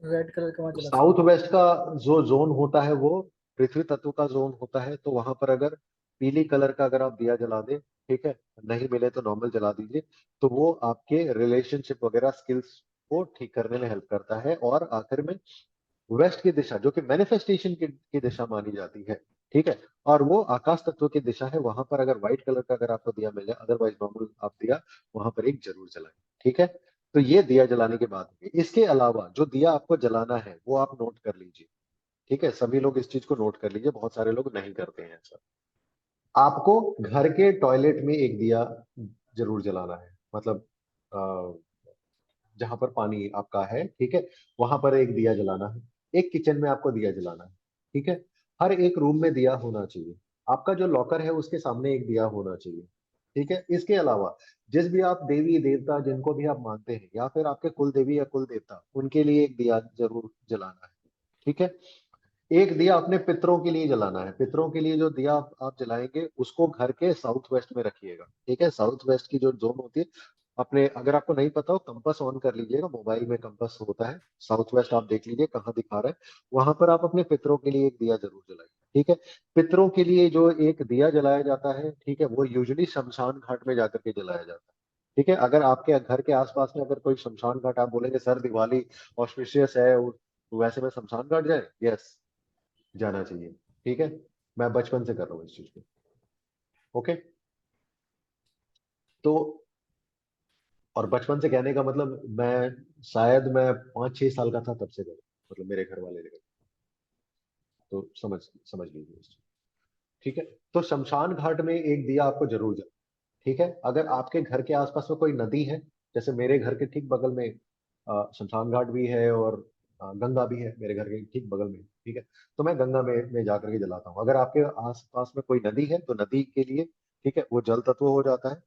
रेड कलर का वहां चला साउथ सकते वेस्ट का जो जोन होता है वो पृथ्वी तत्व का जोन होता है। तो वहां पर अगर पीली कलर का अगर आप दिया जला दें, ठीक है, नहीं मिले तो नॉर्मल जला दीजिए। तो वो आपके रिलेशनशिप वगैरह स्किल्स को ठीक करने में हेल्प करता है। और आखिर में वेस्ट की दिशा, जो कि मैनिफेस्टेशन की दिशा मानी जाती है, ठीक है, और वो आकाश तत्व की दिशा है, वहां पर अगर व्हाइट कलर का अगर आपको दिया मिल जाए, अदरवाइज नॉर्मल आप दिया वहां पर एक जरूर जलाएं। ठीक है। तो ये दिया जलाने के बाद में, इसके अलावा जो दिया आपको जलाना है वो आप नोट कर लीजिए। ठीक है। सभी लोग इस चीज को नोट कर लीजिए, बहुत सारे लोग नहीं करते हैं ऐसा। आपको घर के टॉयलेट में एक दिया जरूर जलाना है, मतलब जहां पर पानी आपका है, ठीक है, वहां पर एक दिया जलाना है। एक किचन में आपको दिया जलाना है। ठीक है। हर एक रूम में दिया होना चाहिए। आपका जो लॉकर है उसके सामने एक दिया होना चाहिए। ठीक है, इसके अलावा जिस भी आप देवी देवता जिनको भी आप मानते हैं या फिर आपके कुल देवी या कुल देवता, उनके लिए एक दिया जरूर जलाना है। ठीक है, एक दिया अपने पितरों के लिए जलाना है। पितरों के लिए जो दिया आप जलाएंगे उसको घर के साउथ वेस्ट में रखिएगा। ठीक है, साउथ वेस्ट की जो जोन होती है, अपने अगर आपको नहीं पता हो कंपास ऑन कर लीजिएगा, मोबाइल में कंपास होता है, साउथ वेस्ट आप देख लीजिए कहाँ दिखा रहा है, वहां पर आप अपने पितरों के लिए एक दिया जरूर जलाइए। ठीक है, पितरों के लिए जो एक दिया जलाया जाता है, ठीक है, वो यूजुअली शमशान घाट में जाकर के जलाया जाता है। ठीक है, अगर आपके घर के आसपास में अगर कोई शमशान घाट, आप बोलेंगे सर दिवाली ऑस्पिशियस है, वैसे में शमशान घाट जाए, यस जाना चाहिए। ठीक है, मैं बचपन से कर रहा हूँ इस चीज को। ओके, तो और बचपन से कहने का मतलब मैं शायद 5-6 साल का था तब से कर, मतलब मेरे घर वाले ने, तो समझ समझ लीजिए इस चीज। ठीक है, तो शमशान घाट में एक दिया आपको जरूर जला। ठीक है, अगर आपके घर के आसपास में कोई नदी है, जैसे मेरे घर के ठीक बगल में शमशान घाट भी है और गंगा भी है मेरे घर के ठीक बगल में। ठीक है, तो मैं गंगा में जाकर के जलाता हूँ। अगर आपके आसपास में कोई नदी है तो नदी के लिए, ठीक है, वो जल तत्व हो जाता है।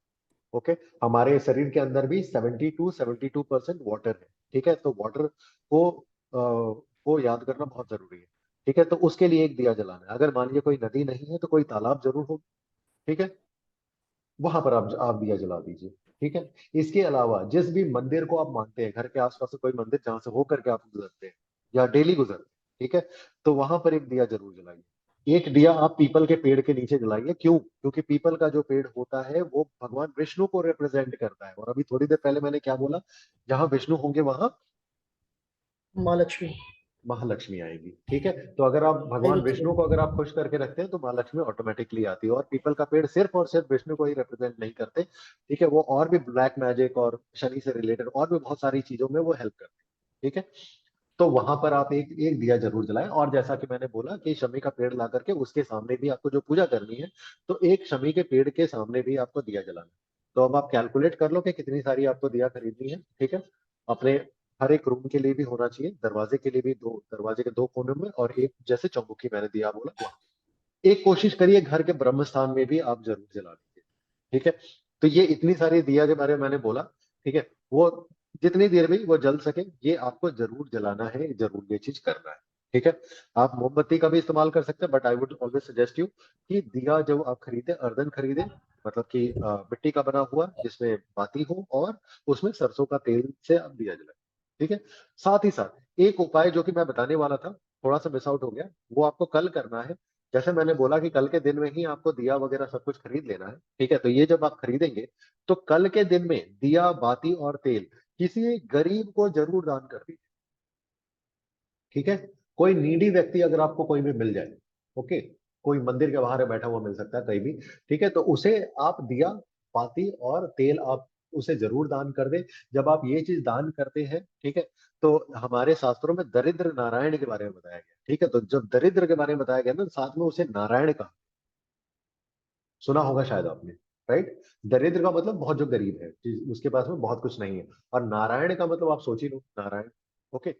ओके, हमारे शरीर के अंदर भी 72% वाटर है। ठीक है, तो वाटर को याद करना बहुत जरूरी है। ठीक है, तो उसके लिए एक दिया जलाना है। अगर मान लीजिए कोई नदी नहीं है तो कोई तालाब जरूर हो। ठीक है, वहां पर आप दिया जला दीजिए। ठीक है, इसके अलावा जिस भी मंदिर को आप मानते हैं, घर के आसपास से कोई मंदिर जहां से होकर के आप गुजरते हैं या डेली गुजरते हैं, ठीक है, तो वहां पर एक दिया जरूर जलाइए। एक दिया आप पीपल के पेड़ के नीचे जलाइए। क्यों? क्योंकि पीपल का जो पेड़ होता है वो भगवान विष्णु को रिप्रेजेंट करता है, और अभी थोड़ी देर पहले मैंने क्या बोला, जहां विष्णु होंगे वहां माँ लक्ष्मी। महालक्ष्मी आएगी। ठीक है, तो अगर आप भगवान विष्णु को अगर आप खुश करके रखते हैं तो महालक्ष्मी ऑटोमेटिकली आती है। और पीपल का पेड़ सिर्फ और सिर्फ विष्णु को ही रिप्रेजेंट नहीं करते, ठीक है, वो और भी ब्लैक मैजिक और शनि से रिलेटेड और भी बहुत सारी चीजों में वो हेल्प करते हैं। ठीक है, तो वहां पर आप एक एक दिया जरूर जलाएं। और जैसा कि मैंने बोला कि शमी का पेड़ ला करके उसके सामने भी आपको जो पूजा करनी है, तो एक शमी के पेड़ के सामने भी आपको दिया जलाना है। तो अब आप कैलकुलेट कर लो कि कितनी सारी आपको दिया खरीदनी है। ठीक है, अपने हर एक रूम के लिए भी होना चाहिए, दरवाजे के लिए भी, दो दरवाजे के दो कोनों में, और एक जैसे चौमुखी मैंने दिया बोला वहां। एक कोशिश करिए घर के ब्रह्म स्थान में भी आप जरूर जला लीजिए। ठीक है, तो ये इतनी सारी दिया के बारे में मैंने बोला। ठीक है, वो जितनी देर भी वो जल सके ये आपको जरूर जलाना है, जरूर ये चीज करना है। ठीक है, आप मोमबत्ती का भी इस्तेमाल कर सकते हैं, but I would always suggest you कि दिया जब आप खरीदे, अर्दन खरीदे, मतलब कि मिट्टी का बना हुआ जिसमें बाती हो, और उसमें सरसों का तेल से आप दिया जलाए। ठीक है, साथ ही साथ एक उपाय जो कि मैं बताने वाला था, थोड़ा सा मिस आउट हो गया, वो आपको कल करना है। जैसे मैंने बोला कि कल के दिन में ही आपको दिया वगैरह सब कुछ खरीद लेना है। ठीक है, तो ये जब आप खरीदेंगे तो कल के दिन में दिया बाती और तेल किसी गरीब को जरूर दान कर दीजिए। ठीक है, कोई नीडी व्यक्ति अगर आपको कोई भी मिल जाए, ओके, कोई मंदिर के बाहर बैठा हुआ मिल सकता है कहीं भी, ठीक है, तो उसे आप दिया बाती और तेल आप उसे जरूर दान कर दे। जब आप ये चीज दान करते हैं, ठीक है, तो हमारे शास्त्रों में दरिद्र नारायण के बारे में बताया गया। ठीक है, तो जब दरिद्र के बारे में बताया गया ना, साथ में उसे नारायण का सुना होगा शायद आपने, राइट। दरिद्र का मतलब बहुत जो गरीब है, उसके पास में बहुत कुछ नहीं है, और नारायण का मतलब आप सोच ही लो, नारायण। ओके,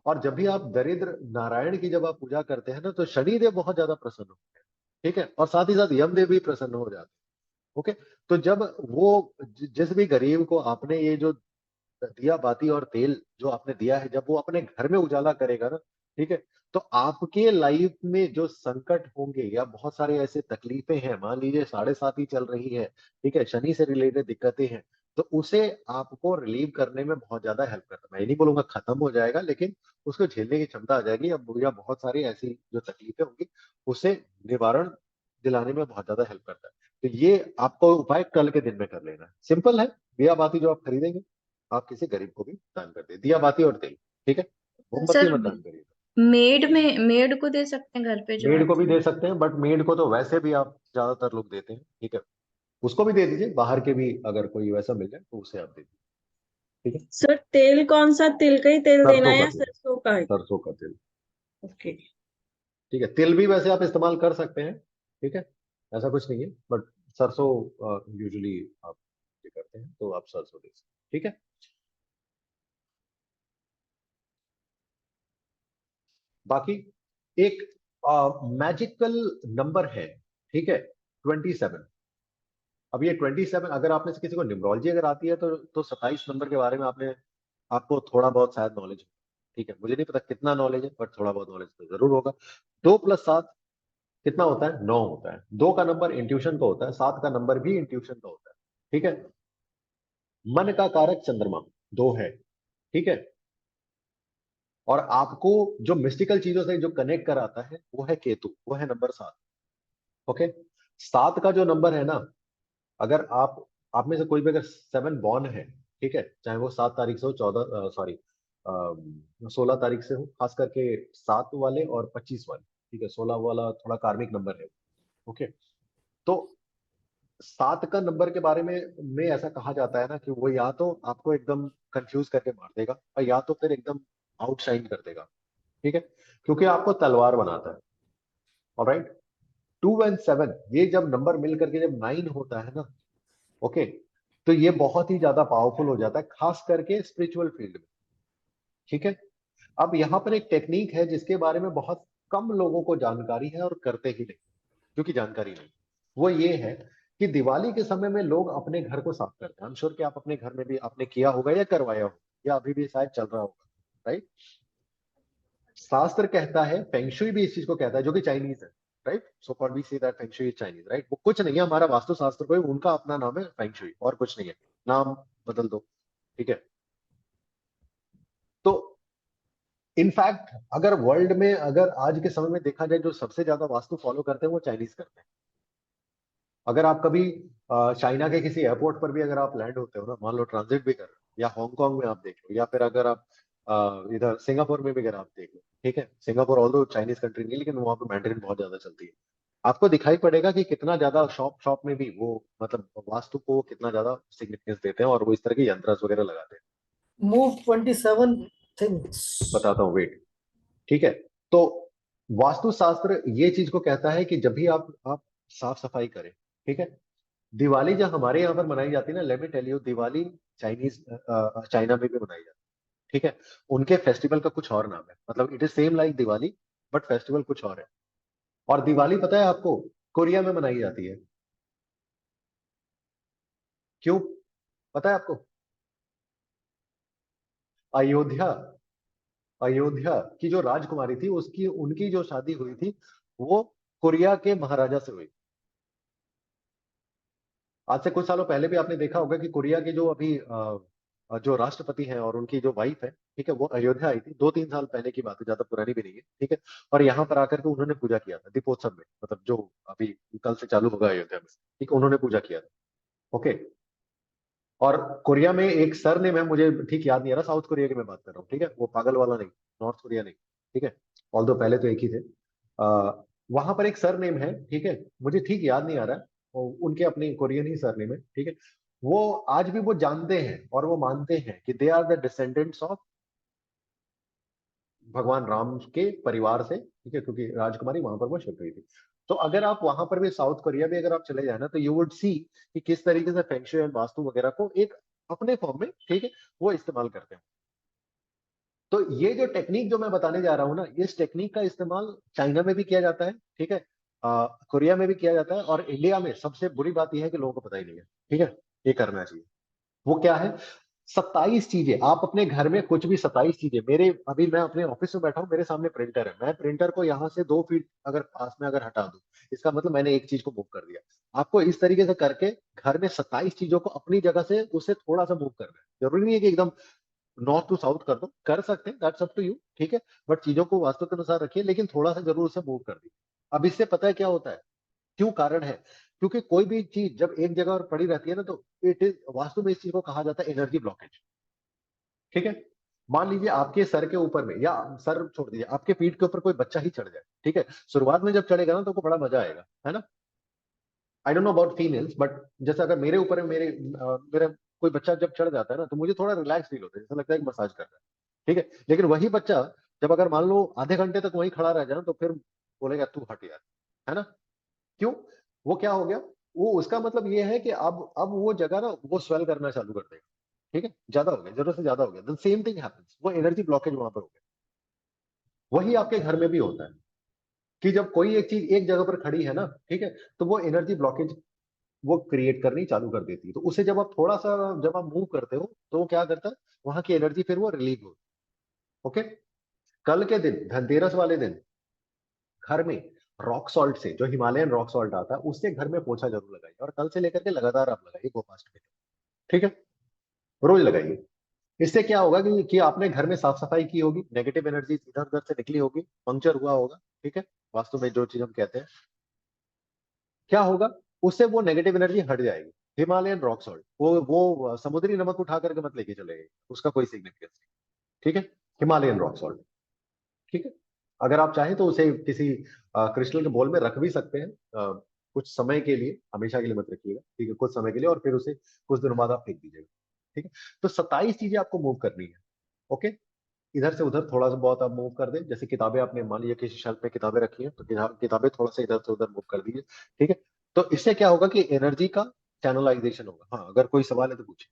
और जब भी आप दरिद्र नारायण की जब आप पूजा करते हैं ना, तो शनिदेव बहुत ज्यादा प्रसन्न होते हैं। ठीक है, और साथ ही साथ यमदेव भी प्रसन्न हो जाते हैं। ओके, तो जब वो जिस भी गरीब को आपने ये जो दिया बाती और तेल जो आपने दिया है, जब वो अपने घर में उजाला करेगा ना, ठीक है, तो आपके लाइफ में जो संकट होंगे या बहुत सारे ऐसे तकलीफें हैं, मान लीजिए 7.5 ही चल रही है, ठीक है, शनि से रिलेटेड दिक्कतें हैं, तो उसे आपको रिलीव करने में बहुत ज्यादा हेल्प करता है। मैं ये नहीं बोलूंगा खत्म हो जाएगा, लेकिन उसको झेलने की क्षमता आ जाएगी। या बहुत सारी ऐसी जो तकलीफें होंगी उसे निवारण दिलाने में बहुत ज्यादा हेल्प करता है। तो ये आपको उपाय कल के दिन में कर लेना है, सिंपल है। दिया बाती जो आप खरीदेंगे आप किसी गरीब को भी दान कर दे, दिया बाती और तेल। ठीक है, मोमबत्ती सर मत दान करिए। मेड को दे सकते हैं घर पे जो मेड को आती भी है? दे सकते हैं, बट मेड को तो वैसे भी आप ज्यादातर लोग देते हैं। ठीक है, उसको भी दे दीजिए, बाहर के भी अगर कोई वैसा मिल जाए तो उसे आप दे दीजिए। ठीक है, सर तेल कौन सा, तिल का ही तेल देना सरसों है का या तेल, सरसों का है? सरसों का तेल। ओके। ठीक है, तिल भी वैसे आप इस्तेमाल कर सकते हैं। ठीक है, ऐसा कुछ नहीं है, बट सरसों यूजुअली आप ये करते हैं तो आप सरसों दे सकते हैं। ठीक है, बाकी एक मैजिकल नंबर है, ठीक है, 27। अब ये 27, अगर आप में से किसी को न्यूमरोलॉजी अगर आती है तो 27 नंबर के बारे में आपको थोड़ा बहुत शायद नॉलेज हो, ठीक है। मुझे नहीं पता कितना नॉलेज है, बट थोड़ा बहुत नॉलेज तो जरूर होगा। 2 + 7 कितना होता है? 9 होता है। 2 का नंबर इंट्यूशन का होता है, 7 का नंबर भी इंट्यूशन का होता है, ठीक है। मन का कारक चंद्रमा 2 है, ठीक है। और आपको जो मिस्टिकल चीजों से जो कनेक्ट कराता है वो है केतु, वो है नंबर 7। ओके, 7 का जो नंबर है ना, अगर आप में से कोई भी अगर 7 बॉर्न है, ठीक है, चाहे वो 7 तारीख से हो, 14 सॉरी 16 तारीख से हो, खास करके 7 वाले और 25 वाले, ठीक है। 16 वाला थोड़ा कार्मिक नंबर है, ओके। तो 7 का नंबर के बारे में ऐसा कहा जाता है ना कि वो या तो आपको एकदम कंफ्यूज करके मार देगा और या तो फिर एकदम आउटशाइन कर देगा, ठीक है, क्योंकि आपको तलवार बनाता है। ऑलराइट, 2 और 7 ये जब नंबर मिल करके जब 9 होता है ना, ओके, तो ये बहुत ही ज्यादा पावरफुल हो जाता है, खास करके स्पिरिचुअल फील्ड में, ठीक है। अब यहाँ पर एक टेक्निक है जिसके बारे में बहुत कम लोगों को जानकारी है और करते ही नहीं, क्योंकि जानकारी नहीं। वो ये है कि दिवाली के समय में लोग अपने घर को साफ करते हैं। I'm sure कि आप अपने घर में भी आपने किया होगा या करवाया होगा या अभी भी शायद चल रहा होगा, राइट। शास्त्र कहता है, फेंगशुई भी इस चीज को कहता है, जो कि चाइनीज है, right. So called we say that feng shui is Chinese, right. वो कुछ नहीं है, हमारा वास्तुशास्त्र कोई उनका अपना नाम है फेंगशुई, और कुछ नहीं है, नाम बदल दो, ठीक है। तो इनफैक्ट अगर वर्ल्ड में, अगर आज के समय में देखा जाए, जो सबसे ज्यादा वास्तु फॉलो करते हैं वो चाइनीज करते हैं। अगर आप कभी चाइना के किसी एयरपोर्ट पर भी अगर आप लैंड होते हो ना, मान लो ट्रांजिट भी कर रहे हो, या हांगकांग में आप देख लो, या फिर अगर आप इधर सिंगापुर में भी अगर आप देख लो, ठीक है। सिंगापुर ऑल्दो चाइनीज कंट्री नहीं, लेकिन वहां पे मैंडरिन बहुत ज्यादा चलती है। आपको दिखाई पड़ेगा कि कितना ज्यादा शॉप शॉप में भी वो मतलब वास्तु को कितना ज्यादा सिग्निफिकेंस देते हैं और वो इस तरह के यंत्र वगैरह लगाते हैं। Move 27 things. बताता हूँ, वेट, ठीक है। तो वास्तुशास्त्र ये चीज को कहता है कि जब भी आप साफ सफाई करें, ठीक है। दिवाली जब हमारे यहाँ पर मनाई जाती है ना, let me tell you, Diwali China में भी मनाई जाती है, ठीक है। उनके फेस्टिवल का कुछ और नाम है, मतलब it is same like Diwali, but festival कुछ और है। और दिवाली पता है आपको कोरिया में मनाई जाती है, क्यों पता है आपको? अयोध्या, अयोध्या की जो राजकुमारी थी, उसकी उनकी जो शादी हुई थी वो कोरिया के महाराजा से हुई। आज से कुछ सालों पहले भी आपने देखा होगा कि कोरिया के जो अभी जो राष्ट्रपति हैं और उनकी जो वाइफ है, ठीक है, वो अयोध्या आई थी 2-3 साल पहले की बात है, ज्यादा पुरानी भी नहीं है, ठीक है। और यहाँ पर आकर के उन्होंने पूजा किया था दीपोत्सव में, मतलब जो अभी कल से चालू होगा अयोध्या में, ठीक है, उन्होंने पूजा किया था, ओके। और कोरिया में एक सर नेम है, मुझे ठीक याद नहीं आ रहा, साउथ कोरिया की मैं बात कर रहा हूँ, ठीक है, वो पागल वाला नहीं, नॉर्थ कोरिया नहीं, ठीक है। ऑल्दो पहले तो एक ही थे। वहां पर एक सर नेम है, ठीक है, मुझे ठीक याद नहीं आ रहा है, उनके अपने कोरियन ही सर नेम है, ठीक है। वो आज भी वो जानते हैं और वो मानते हैं कि they are the descendants of Bhagwan Ram के परिवार से, ठीक है, क्योंकि राजकुमारी वहां पर वो शिफ्ट हुई थी। तो अगर आप वहां पर भी साउथ कोरिया भी अगर आप चले जाए ना, तो यू वुड सी कि किस तरीके से फेंगशुई एंड वास्तु वगैरह को एक अपने फॉर्म में, ठीक है, वो इस्तेमाल करते हैं। तो ये जो टेक्निक जो मैं बताने जा रहा हूँ ना, इस टेक्निक का इस्तेमाल चाइना में भी किया जाता है, ठीक है, कोरिया में भी किया जाता है, और इंडिया में सबसे बुरी बात यह है कि लोगों को पता ही नहीं है, ठीक है। ये करना चाहिए। वो क्या है? 27 चीजें, आप अपने घर में कुछ भी 27 चीजें, मेरे अभी मैं अपने ऑफिस में बैठा हूँ, मेरे सामने प्रिंटर है, मैं प्रिंटर को यहाँ से 2 फीट अगर पास में अगर हटा दूं, इसका मतलब मैंने एक चीज को मूव कर दिया। आपको इस तरीके से करके घर में 27 चीजों को अपनी जगह से उसे थोड़ा सा मूव करना है। जरूरी नहीं है कि एकदम नॉर्थ टू साउथ कर दो, कर सकते हैं, दैट्स अप टू यू, ठीक है। बट चीजों को वास्तु के अनुसार रखिए, लेकिन थोड़ा सा जरूर उसे मूव कर दी। अब इससे पता है क्या होता है, क्यों कारण है? क्योंकि कोई भी चीज जब एक जगह पर पड़ी रहती है ना, तो इट इज वास्तु में इस चीज को कहा जाता है एनर्जी ब्लॉकेज, ठीक है। मान लीजिए आपके सर के ऊपर में, या सर छोड़ दीजिए, आपके पीठ के ऊपर कोई बच्चा ही चढ़ जाए, ठीक है। शुरुआत में जब चढ़ेगा ना तो बड़ा मजा आएगा, है ना। I don't know about females, but जैसे अगर मेरे ऊपर मेरे कोई बच्चा जब चढ़ जाता है ना, तो मुझे थोड़ा रिलैक्स फील होता है, जैसा लगता है कि मसाज कर रहा है, ठीक है। लेकिन वही बच्चा जब अगर मान लो आधे घंटे तक वहीं खड़ा रह जाए ना, तो फिर बोलेगा तू हट यार, है ना। क्यों? वो क्या हो गया? वो उसका मतलब ये है कि अब वो जगह ना वो स्वेल करना चालू कर देगा, ठीक है, ज्यादा हो गया, जरूरत से ज्यादा हो गया, द सेम थिंग हैपेंस, वो एनर्जी ब्लॉकेज वहां पर हो गया। वही आपके घर में भी होता है। कि जब कोई एक चीज एक जगह पर खड़ी है ना, ठीक है, तो वो एनर्जी ब्लॉकेज वो क्रिएट करनी चालू कर देती है। तो उसे जब आप थोड़ा सा जब आप मूव करते हो तो वो क्या करता है, वहां की एनर्जी फिर वो रिलीज हो। ओके, कल के दिन धनतेरस वाले दिन घर में रॉक सॉल्ट से, जो हिमालयन रॉक सॉल्ट आता है, उससे घर में पोछा जरूर लगाइए, और कल से लेकर के लगातार आप लगाइए गोपाष्टमी, ठीक है, रोज लगाइए। इससे क्या होगा कि आपने घर में साफ सफाई की होगी, नेगेटिव एनर्जी इधर उधर से निकली होगी, पंक्चर हुआ होगा, ठीक है, वास्तु में जो चीज हम कहते हैं, क्या होगा, उससे वो नेगेटिव एनर्जी हट जाएगी। हिमालयन रॉक सॉल्ट, वो समुद्री नमक उठा करके मत लेके चले गए, उसका कोई सिग्निफिकेंस नहीं, ठीक है, हिमालयन रॉक सॉल्ट, ठीक है। अगर आप चाहें तो उसे किसी क्रिस्टल के बोल में रख भी सकते हैं, कुछ समय के लिए, हमेशा के लिए मत रखिएगा, ठीक है, कुछ समय के लिए, और फिर उसे कुछ दिनों बाद आप फेंक दीजिएगा, ठीक है। तो 27 चीजें आपको मूव करनी है। ओके, इधर से उधर थोड़ा सा बहुत आप मूव कर दें, जैसे किताबें आपने मान लीजिए किसी शेल्फ में किताबें रखी हैं, तो किताबें थोड़ा सा इधर से उधर मूव कर दीजिए, ठीक है। तो इससे क्या होगा कि एनर्जी का चैनलाइजेशन होगा। हाँ, अगर कोई सवाल है तो पूछिए।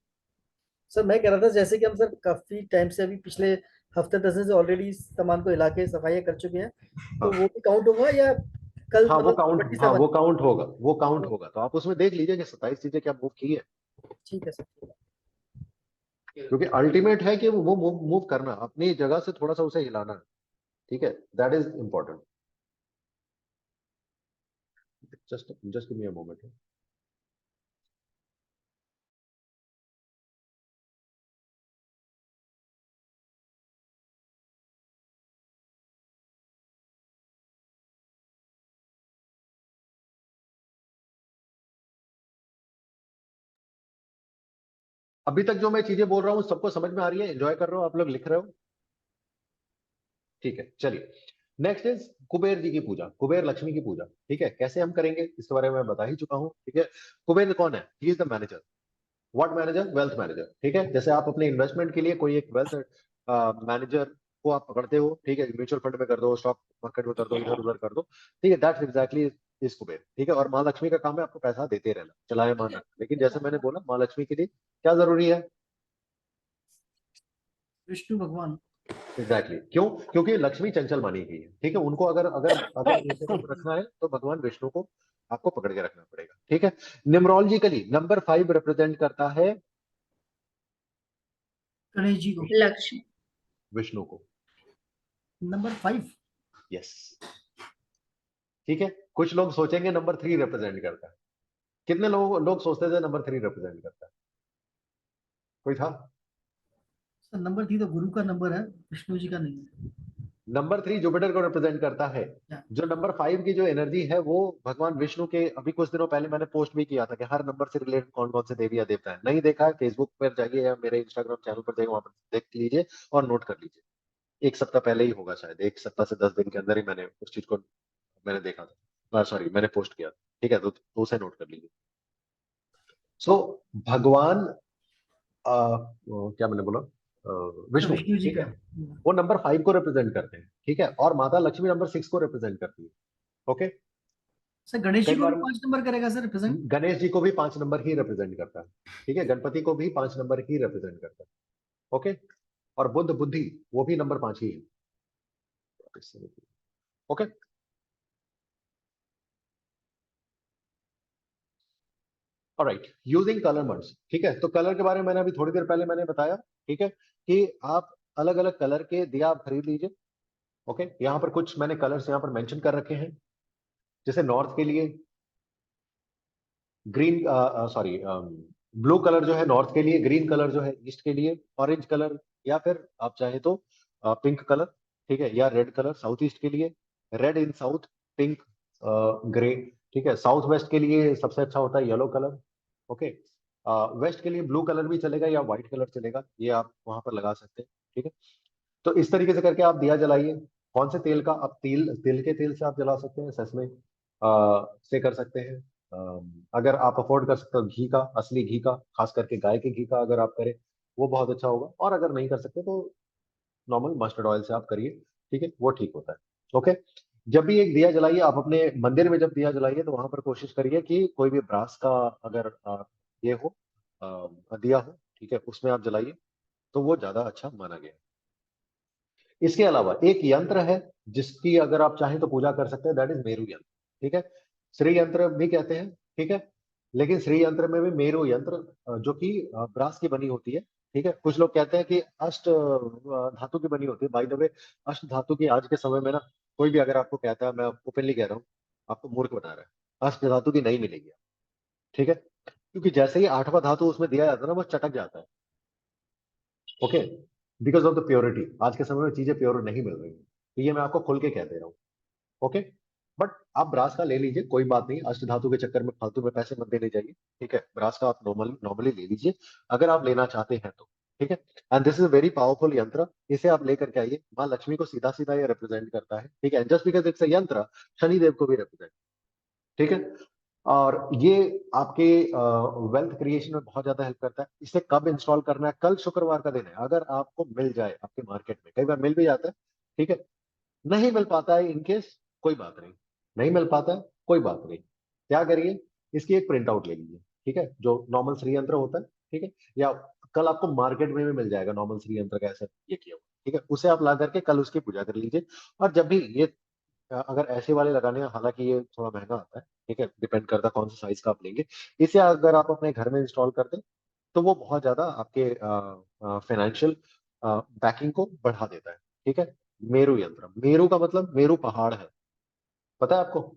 सर मैं कह रहा था जैसे कि हम सर काफी टाइम से अभी पिछले हफ्ते 10 दिन से ऑलरेडी सामान को हिला के सफाइयाँ कर चुके हैं, तो हाँ वो भी काउंट होगा या कल हाँ, वो मतलब काउंट, बड़ी हाँ सामान? वो काउंट होगा, वो काउंट होगा, तो आप उसमें देख लीजिए कि 27 चीजें क्या मूव की है, ठीक है सर, ठीक है। क्योंकि अल्टीमेट है कि वो मूव करना अपनी जगह से, थोड़ा सा उसे हिलाना है, ठीक है, that is important. Just give me a moment. अभी तक जो मैं चीजें बोल रहा हूँ सबको समझ में आ रही है, एंजॉय कर रहे हो आप लोग, लिख रहे हो, ठीक है, चलिए। नेक्स्ट इज कुबेर जी की पूजा, कुबेर लक्ष्मी की पूजा, ठीक है, कैसे हम करेंगे इसके बारे में मैं बता ही चुका हूँ, ठीक है। कुबेर कौन है? He is the manager. What manager? Wealth manager, ठीक है। जैसे आप अपने इन्वेस्टमेंट के लिए कोई एक वेल्थ मैनेजर को आप पकड़ते हो, ठीक है, म्यूचुअल फंड में कर दो, स्टॉक मार्केट में कर दो, इधर उधर कर दो, ठीक है, दैट्स एग्जैक्टली इज कुबेर, ठीक है। और माँ लक्ष्मी का काम है आपको पैसा देते रहना, चलायमान रखना। लेकिन जैसे मैंने बोला, माँ लक्ष्मी के लिए क्या जरूरी है? विष्णु भगवान। एग्जैक्टली क्यों? क्योंकि लक्ष्मी चंचल मानी गई है, ठीक है। उनको अगर अगर अगर नीचे कदम रखना है तो भगवान विष्णु को आपको पकड़ के रखना पड़ेगा, ठीक है। न्यूमरोलॉजिकली नंबर 5 रिप्रेजेंट करता है गणेश जी को। लक्ष्मी। विष्णु को, नंबर 5। यस, ठीक है। कुछ लोग सोचेंगे नंबर 3 रिप्रेजेंट करता है। कितने लोग सोचते थे नंबर 3 रिप्रेजेंट करता है? कोई था? सर नंबर 3 तो गुरु का नंबर है, विष्णु जी का नहीं है। नंबर 3 जुपिटर को रिप्रेजेंट करता है। क्या? जो नंबर 5 की जो एनर्जी है वो भगवान विष्णु के, अभी कुछ दिनों पहले मैंने पोस्ट भी किया था कि हर नंबर से रिलेटेड कौन कौन से देवी या देवता है। नहीं देखा है, फेसबुक पर जाइए या मेरे इंस्टाग्राम चैनल पर जाइए, वहां पर देख लीजिए और नोट कर लीजिए। एक सप्ताह पहले ही होगा, शायद एक सप्ताह से 10 दिन के अंदर ही मैंने उस चीज को मैंने देखा था, सॉरी मैंने पोस्ट किया था, ठीक है। तो उसे नोट कर लीजिए। सो भगवान क्या मैंने बोला, सर विष्णु, विष्णु जी ठीक का। है, वो नंबर 5 को रिप्रेजेंट करते हैं, ठीक है। और माता लक्ष्मी नंबर 6 को रिप्रेजेंट करती है, ओके। सर गणेश जी कई को भी बार 5 नंबर करेगा सर रिप्रेजेंट? गणेश जी को भी 5 नंबर ही रिप्रेजेंट करता है, ठीक है। गणपति को भी 5 नंबर ही रिप्रेजेंट करता है, ओके। और बुद्ध बुद्धि वो भी नंबर 5 ही है, ओके। ऑलराइट, यूजिंग कलर मर्ज, ठीक है। तो कलर के बारे में मैंने अभी थोड़ी देर पहले मैंने बताया, ठीक है, कि आप अलग अलग कलर के दिया आप खरीद लीजिए, ओके। यहाँ पर कुछ मैंने कलर्स यहाँ पर मेंशन कर रखे हैं। जैसे नॉर्थ के लिए ग्रीन, सॉरी, ब्लू कलर जो है नॉर्थ के लिए, ग्रीन कलर जो है ईस्ट के लिए, ऑरेंज कलर या फिर आप चाहे तो पिंक कलर, ठीक है, या रेड कलर साउथ ईस्ट के लिए, रेड इन साउथ, पिंक, ग्रे, ठीक है। साउथ वेस्ट के लिए सबसे अच्छा होता है येलो कलर, ओके। वेस्ट के लिए ब्लू कलर भी चलेगा या व्हाइट कलर चलेगा, ये आप वहां पर लगा सकते हैं, ठीक है। तो इस तरीके से करके आप दिया जलाइए। कौन से तेल का? आप तिल के तेल से आप जला सकते हैं, ससमे से कर सकते हैं। अगर आप अफोर्ड कर सकते हो घी का, असली घी का, खास करके गाय के घी का अगर आप करें वो बहुत अच्छा होगा। और अगर नहीं कर सकते तो नॉर्मल मस्टर्ड ऑयल से आप करिए, ठीक है, वो ठीक होता है, ओके। जब भी एक दिया जलाइए, आप अपने मंदिर में जब दिया जलाइए तो वहां पर कोशिश करिए कि कोई भी ब्रास का अगर ये हो, दिया हो, ठीक है, उसमें आप जलाइए, तो वो ज्यादा अच्छा माना गया है। इसके अलावा एक यंत्र है जिसकी अगर आप चाहें तो पूजा कर सकते हैं, दैट इज मेरु यंत्र। ठीक है, श्री यंत्र भी कहते हैं। ठीक है, लेकिन श्री यंत्र में भी मेरु यंत्र जो कि ब्रास की बनी होती है। ठीक है, कुछ लोग कहते हैं कि अष्ट धातु की बनी होती है। बाय द वे, अष्ट धातु की आज के समय में ना कोई भी अगर आपको कहता है, मैं ओपनली कह रहा हूँ, आपको मूर्ख बता रहा है। अष्ट धातु की नहीं मिलेगी। ठीक है, क्योंकि जैसे ही आठवां धातु उसमें दिया जाता है ना, वो चटक जाता है। Okay, because of the purity आज के समय में चीजें प्योर नहीं मिल रही हैं, तो ये मैं आपको खुल के कह दे रहा हूँ। ओके, बट आप ब्रास का ले लीजिए, कोई बात नहीं, अष्ट धातु के चक्कर में फालतू में पैसे मत देने जाइए। ठीक है, ब्रास का आप नॉर्मली ले लीजिए अगर आप लेना चाहते हैं तो। ठीक है, and this is very powerful यंत्र। इसे आप लेकर के आइए, माँ लक्ष्मी को सीधा सीधा ये रिप्रेजेंट करता है। ठीक है, जस्ट बिकॉज इट्स अ यंत्र, शनिदेव को भी रिप्रेजेंट। ठीक है, और ये आपके वेल्थ क्रिएशन में बहुत ज्यादा हेल्प करता है। इसे कब इंस्टॉल करना है? कल शुक्रवार का दिन है, अगर आपको मिल जाए आपके मार्केट में, कई बार मिल भी जाता है। ठीक है, नहीं मिल पाता है इनकेस, कोई बात नहीं, नहीं मिल पाता है कोई बात नहीं, क्या करिए, इसकी एक प्रिंट आउट ले लीजिए। ठीक है, जो नॉर्मल श्री यंत्र होता है। ठीक है, या कल आपको मार्केट में भी मिल जाएगा नॉर्मल श्री यंत्र का ऐसा ये किया हुआ। ठीक है, उसे आप ला करके कल उसकी पूजा कर लीजिए। और जब भी ये अगर ऐसे वाले लगाने हैं, हालांकि ये थोड़ा महंगा आता है। ठीक है, डिपेंड करता है कौन सा साइज का आप लेंगे। इसे अगर आप अपने घर में इंस्टॉल कर दें तो वो बहुत ज्यादा आपके फाइनेंशियल बैकिंग को बढ़ा देता है। ठीक है, मेरु यंत्र, मेरु का मतलब मेरु पहाड़ है, पता है आपको?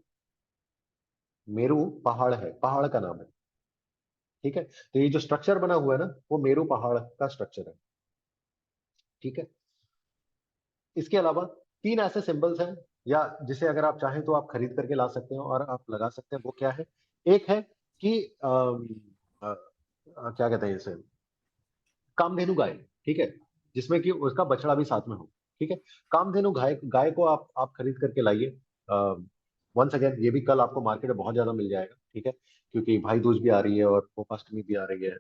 मेरु पहाड़ है, पहाड़ का नाम है। ठीक है, तो ये जो स्ट्रक्चर बना हुआ है ना, वो मेरु पहाड़ का स्ट्रक्चर है। ठीक है, इसके अलावा तीन ऐसे सिंबल्स हैं, या जिसे अगर आप चाहें तो आप खरीद करके ला सकते हैं और आप लगा सकते हैं। वो क्या है? एक है कि क्या कहते हैं इसे, कामधेनु गाय। ठीक है, जिसमें कि उसका बछड़ा भी साथ में हो। ठीक है, कामधेनु गाय गाय को आप खरीद करके लाइए। वंस अगेन, ये भी कल आपको मार्केट में बहुत ज्यादा मिल जाएगा। ठीक है, क्योंकि भाई दूज भी आ रही है और गोपाष्टमी भी आ रही है,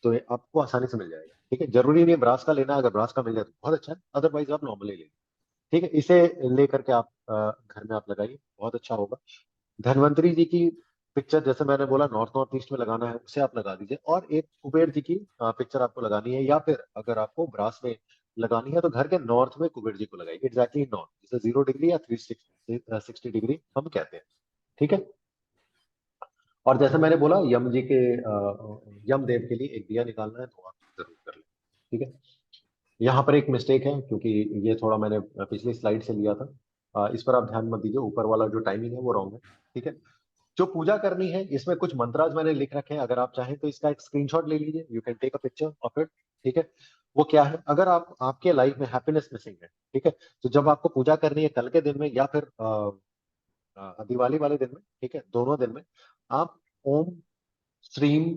तो ये आपको आसानी से मिल जाएगा। ठीक है, जरूरी नहीं है ब्रास का लेना, अगर ब्रास का मिल जाए तो बहुत अच्छा है, अदरवाइज आप नॉर्मली ले। ठीक है, इसे लेकर के आप घर में आप लगाइए, बहुत अच्छा होगा। धन्वंतरी जी की पिक्चर, जैसे मैंने बोला, नॉर्थ नॉर्थ ईस्ट में लगाना है, उसे आप लगा दीजिए। और एक कुबेर जी की पिक्चर आपको लगानी है, या फिर अगर आपको ब्रास में लगानी है तो घर के नॉर्थ में कुबेर जी को लगाइए, एग्जैक्टली नॉर्थ, जिसे 0 डिग्री या 360 डिग्री हम कहते हैं। ठीक है, और जैसे मैंने बोला, यम जी के यम देव के लिए एक दिया निकालना है तो आप जरूर कर लें। ठीक है, यहाँ पर एक मिस्टेक है, क्योंकि ये थोड़ा मैंने पिछली स्लाइड से लिया था। इस पर आप ध्यान मत दीजिए, ऊपर वाला जो टाइमिंग है वो रॉन्ग है। ठीक है, जो पूजा करनी है इसमें कुछ मंत्राज मैंने लिख रखे हैं, अगर आप चाहें तो इसका एक स्क्रीनशॉट ले लीजिए, you can take a picture of it. ठीक है, वो क्या है, अगर आप आपके लाइफ में हैप्पीनेस मिसिंग है, ठीक है, तो जब आपको पूजा करनी है कल के दिन में या फिर दिवाली वाले दिन में, ठीक है, दोनों दिन में, आप ओम श्रीम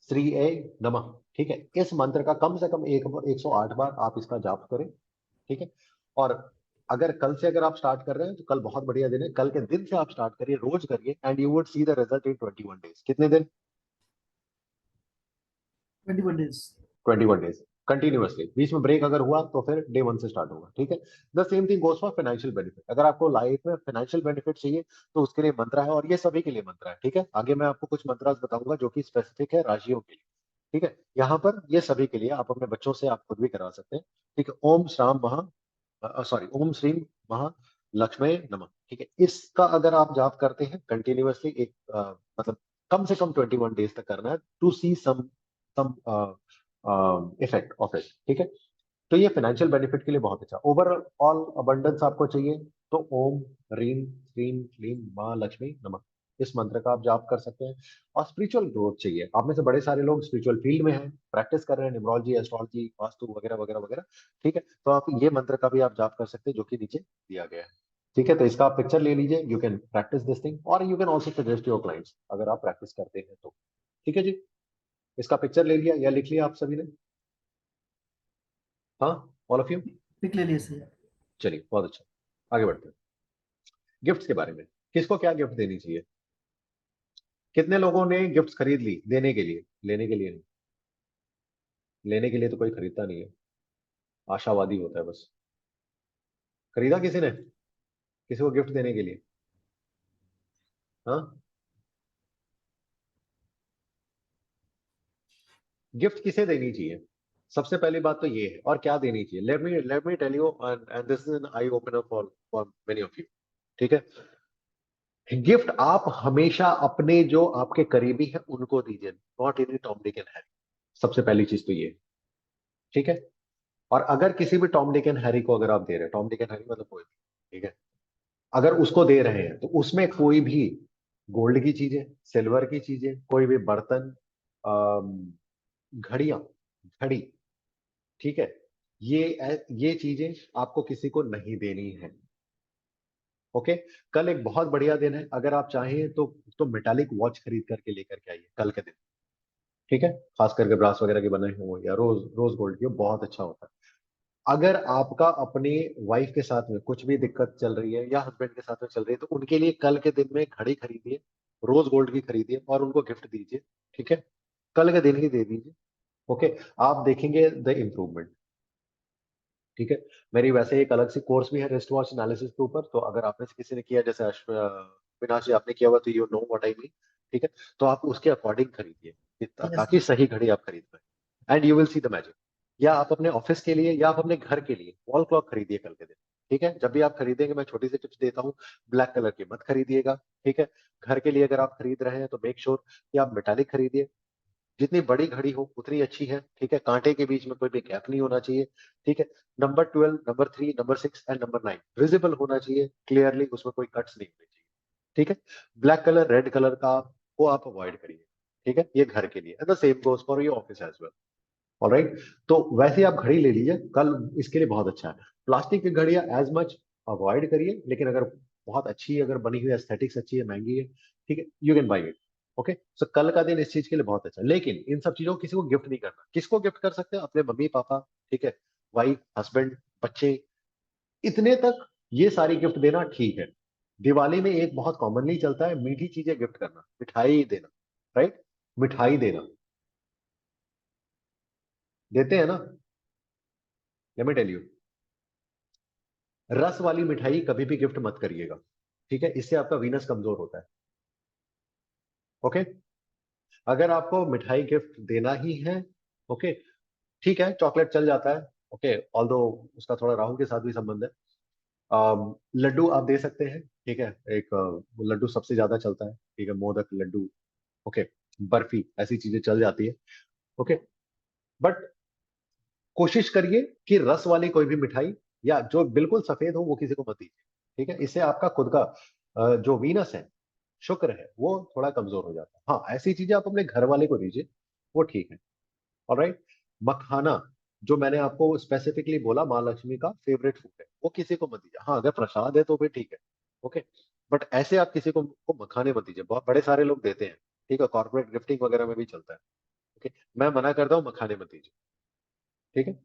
श्री ए नमः, ठीक है, इस मंत्र का कम से कम 108 बार आप इसका जाप करें। ठीक है, और अगर कल से अगर आप स्टार्ट कर रहे हैं तो कल बहुत बढ़िया दिन है, कल के दिन से आप स्टार्ट करिए, रोज करिए, and you would see the result in 21 days. कितने दिन? 21 days। 21 डेज कंटिन्यूअसली, बीच में ब्रेक अगर हुआ तो फिर डे 1 से स्टार्ट होगा। ठीक है, the same thing goes for financial benefit. अगर आपको लाइफ में फाइनेंशियल बेनिफिट चाहिए तो उसके लिए मंत्र है, और ये सभी के लिए मंत्र है। ठीक है, आगे मैं आपको कुछ मंत्रास बताऊंगा जो कि स्पेसिफिक है राशियों के लिए। ठीक है, यहाँ पर ये सभी के लिए, आप अपने बच्चों से आप खुद भी करा सकते हैं। ठीक है, ओम श्राम महा, सॉरी, ओम श्रीम महा लक्ष्मी नमः। ठीक है, इसका अगर आप जाप करते हैं कंटिन्यूअसली, एक मतलब कम से कम 21 डेज तक करना है, to see some effect of it. ठीक है, तो ये फाइनेंशियल बेनिफिट के लिए बहुत अच्छा। ओवरऑल अबंडेंस आपको चाहिए तो ओम रीम श्रीम क्लीम माँ लक्ष्मी नमः, इस मंत्र का आप जाप कर सकते हैं। और स्पिरिचुअल ग्रोथ चाहिए, आप में से बड़े सारे लोग स्पिरिचुअल फील्ड में हैं, प्रैक्टिस कर रहे हैं, न्यूमरोलॉजी, एस्ट्रोलॉजी, वास्तु वगैरह वगैरह वगैरह। ठीक है, तो आप ये मंत्र का भी आप जाप कर सकते हैं, जो कि नीचे दिया गया है। ठीक है, तो इसका आप पिक्चर ले लीजिए, you can practise this thing, और you can also suggest your clients अगर आप प्रैक्टिस करते हैं तो। ठीक है जी, इसका पिक्चर ले लिया या लिख लिया आप सभी ने? हाँ, ऑल ऑफ यू? पिक ले लिए सर। चलिए, बहुत अच्छा, आगे बढ़ते हैं। गिफ्ट्स के बारे में, किसको क्या गिफ्ट देनी चाहिए? कितने लोगों ने गिफ्ट्स खरीद ली देने के लिए? लेने के लिए नहीं, लेने के लिए तो कोई खरीदता नहीं है, आशावादी होता है बस। खरीदा किसी ने किसी को गिफ्ट देने के लिए? हाँ, गिफ्ट किसे देनी चाहिए? सबसे पहली बात तो ये है, और क्या देनी चाहिए, let me tell you, and this is an eye opener for many of you. ठीक है, गिफ्ट आप हमेशा अपने जो आपके करीबी हैं उनको दीजिए, not any Tom Dick and Harry. सबसे पहली चीज तो ये है, ठीक है। और अगर किसी भी टॉम डिक एंड हैरी को अगर आप दे रहे हैं, टॉम डिक एंड हैरी मतलब कोई भी, ठीक है, अगर उसको दे रहे हैं तो उसमें कोई भी गोल्ड की चीजें, सिल्वर की चीजें, कोई भी बर्तन, घड़ियां, घड़ी, ठीक है, ये चीजें आपको किसी को नहीं देनी है। ओके, कल एक बहुत बढ़िया दिन है, अगर आप चाहें तो मेटालिक वॉच खरीद करके लेकर के आइए कल के दिन, ठीक है, खास करके ब्रास वगैरह के बने हो या रोज रोज गोल्ड के, बहुत अच्छा होता है। अगर आपका अपने वाइफ के साथ में कुछ भी दिक्कत चल रही है या हस्बैंड के साथ में चल रही है, तो उनके लिए कल के दिन में घड़ी खरीदिए, रोज गोल्ड की खरीदिए और उनको गिफ्ट दीजिए, ठीक है, कल के दिन ही दे दीजिए। ओके, आप देखेंगे द इम्प्रूवमेंट, ठीक है। मेरी वैसे एक अलग सी कोर्स भी है रिस्ट वॉच एनालिसिस के ऊपर, तो अगर आप में से किसी ने किया, जैसे अविनाश जी आपने किया हुआ, तो you know what I mean, ठीक है, तो आप उसके अकॉर्डिंग खरीदिए Yes, ताकि सही घड़ी आप खरीद पाए, and you will see the magic. या आप अपने ऑफिस के लिए या आप अपने घर के लिए वॉल क्लॉक खरीदिए कल के दिन, ठीक है। जब भी आप खरीदेंगे, मैं छोटी सी टिप्स देता हूँ, ब्लैक कलर की मत खरीदिएगा, ठीक है। घर के लिए अगर आप खरीद रहे हैं तो मेक श्योर कि आप मेटालिक खरीदिए, जितनी बड़ी घड़ी हो उतनी अच्छी है, ठीक है, कांटे के बीच में कोई भी गैप नहीं होना चाहिए, ठीक है। Number 12, number 3, number 6 and number 9 visible होना चाहिए क्लियरली, उसमें कोई कट्स नहीं होने चाहिए, ठीक है। ब्लैक कलर, रेड कलर का को आप अवॉइड करिए, ठीक है, ये घर के लिए, and the same goes for your office as well. Alright, तो वैसे आप घड़ी ले लीजिए कल, इसके लिए बहुत अच्छा है। प्लास्टिक की घड़ियां एज मच अवॉइड करिए, लेकिन अगर बहुत अच्छी अगर बनी हुई एस्थेटिक्स अच्छी है, महंगी है, ठीक है, you can buy it. Okay, so कल का दिन इस चीज के लिए बहुत अच्छा है। लेकिन इन सब चीजों को किसी को गिफ्ट नहीं करना। किसको गिफ्ट कर सकते हैं? अपने मम्मी पापा, ठीक है, वाइफ, हस्बैंड, बच्चे, इतने तक ये सारी गिफ्ट देना ठीक है। दिवाली में एक बहुत कॉमनली चलता है मीठी चीजें गिफ्ट करना, मिठाई देना, राइट, मिठाई देना, देते हैं ना, लेट मी टेल यू, रस वाली मिठाई कभी भी गिफ्ट मत करिएगा, ठीक है, इससे आपका वीनस कमजोर होता है। ओके, अगर आपको मिठाई गिफ्ट देना ही है, ओके, ठीक है, चॉकलेट चल जाता है, ओके, ऑल्दो उसका थोड़ा राहु के साथ भी संबंध है। लड्डू आप दे सकते हैं, ठीक है, एक लड्डू सबसे ज्यादा चलता है, ठीक है, मोदक लड्डू, ओके, बर्फी, ऐसी चीजें चल जाती है, ओके। बट कोशिश करिए कि रस वाली कोई भी मिठाई या जो बिल्कुल सफेद हो वो किसी को मत दीजिए, ठीक है, इससे आपका खुद का जो वीनस है, शुक्र है, वो थोड़ा कमजोर हो जाता है। हाँ, ऐसी चीजें आप अपने घर वाले को दीजिए, वो ठीक है। ऑलराइट, मखाना, जो मैंने आपको स्पेसिफिकली बोला, माँ लक्ष्मी का फेवरेट फूड है, वो किसी को मत दीजिए। हाँ, अगर प्रसाद है तो भी ठीक है, ओके, बट ऐसे आप किसी को मखाने मत दीजिए। बहुत बड़े सारे लोग देते हैं, ठीक है, कॉर्पोरेट गिफ्टिंग वगैरह में भी चलता है, ओके, मैं मना करता हूँ, मखाने मत दीजिए, ठीक है।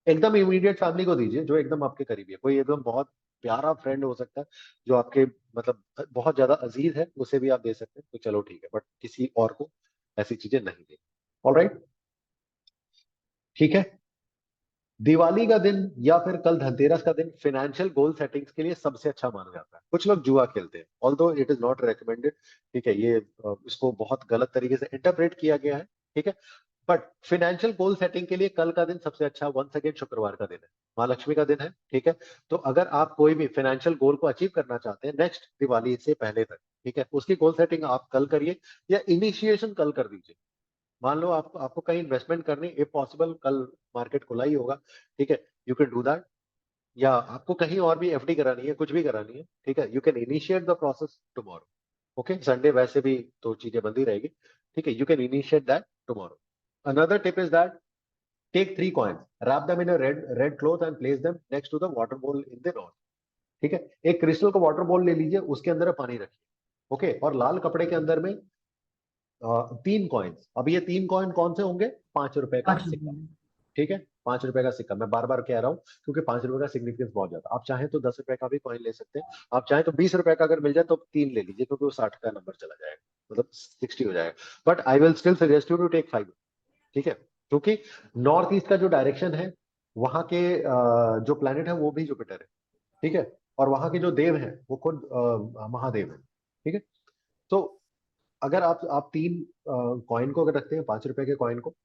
एकदम इमीडिएट फैमिली को दीजिए, जो एकदम आपके करीबी है, कोई एकदम बहुत प्यारा फ्रेंड हो सकता है जो आपके मतलब बहुत ज्यादा अजीज है, उसे भी आप दे सकते हैं, तो चलो ठीक है, बट किसी और को ऐसी चीजें नहीं दें। ऑलराइट, ठीक है। दिवाली का दिन या फिर कल धनतेरस का दिन फाइनेंशियल गोल सेटिंग्स के लिए सबसे अच्छा माना जाता है। कुछ लोग जुआ खेलते हैं, although it is not recommended, ठीक है, ये इसको बहुत गलत तरीके से इंटरप्रेट किया गया है, ठीक है, बट फाइनेंशियल गोल सेटिंग के लिए कल का दिन सबसे अच्छा, वंस अगेन शुक्रवार का दिन है, माँ लक्ष्मी का दिन है, ठीक है। तो अगर आप कोई भी फाइनेंशियल गोल को अचीव करना चाहते हैं नेक्स्ट दिवाली से पहले तक, ठीक है, उसकी गोल सेटिंग आप कल करिए या इनिशिएशन कल कर दीजिए। मान लो आपको कहीं इन्वेस्टमेंट करनी, इफ पॉसिबल कल मार्केट खुला ही होगा, ठीक है, यू कैन डू दैट। या आपको कहीं और भी एफडी करानी है, कुछ भी करानी है, ठीक है, you can initiate the process tomorrow. Okay, Sunday वैसे भी तो चीजें बंद ही रहेगी, ठीक है, you can initiate that tomorrow. Another tip is that take 3 coins, wrap them in a red cloth and place them next to the water bowl in the north, ठीक है। एक क्रिस्टल का वाटर बॉल ले लीजिए, उसके अंदर पानी रखिए, ओके, और लाल कपड़े के अंदर में 3 कॉइन्स। अब ये 3 कॉइन कौन से होंगे? 5 रुपए का 5 सिक्का, रुपए। ठीक है, 5 रुपए का सिक्का। मैं बार बार कह रहा हूँ क्योंकि 5 रुपए का सिग्निफिकेंस बहुत ज्यादा। आप चाहें तो 10 रुपए का भी कॉइन ले सकते हैं, आप चाहें तो 20 रुपए का अगर मिल जाए तो 3 ले लीजिए, क्योंकि वो 60 का नंबर चला जाएगा, मतलब 60 हो जाएगा। But I will still suggest you to take 5, ठीक है, क्योंकि नॉर्थ ईस्ट का जो डायरेक्शन है, वहां के जो प्लैनेट है वो भी जुपिटर है, ठीक है, और वहां के जो देव हैं वो खुद महादेव है, ठीक है। तो अगर आप 3 कॉइन को अगर रखते हैं, 5 रुपए के कॉइन को,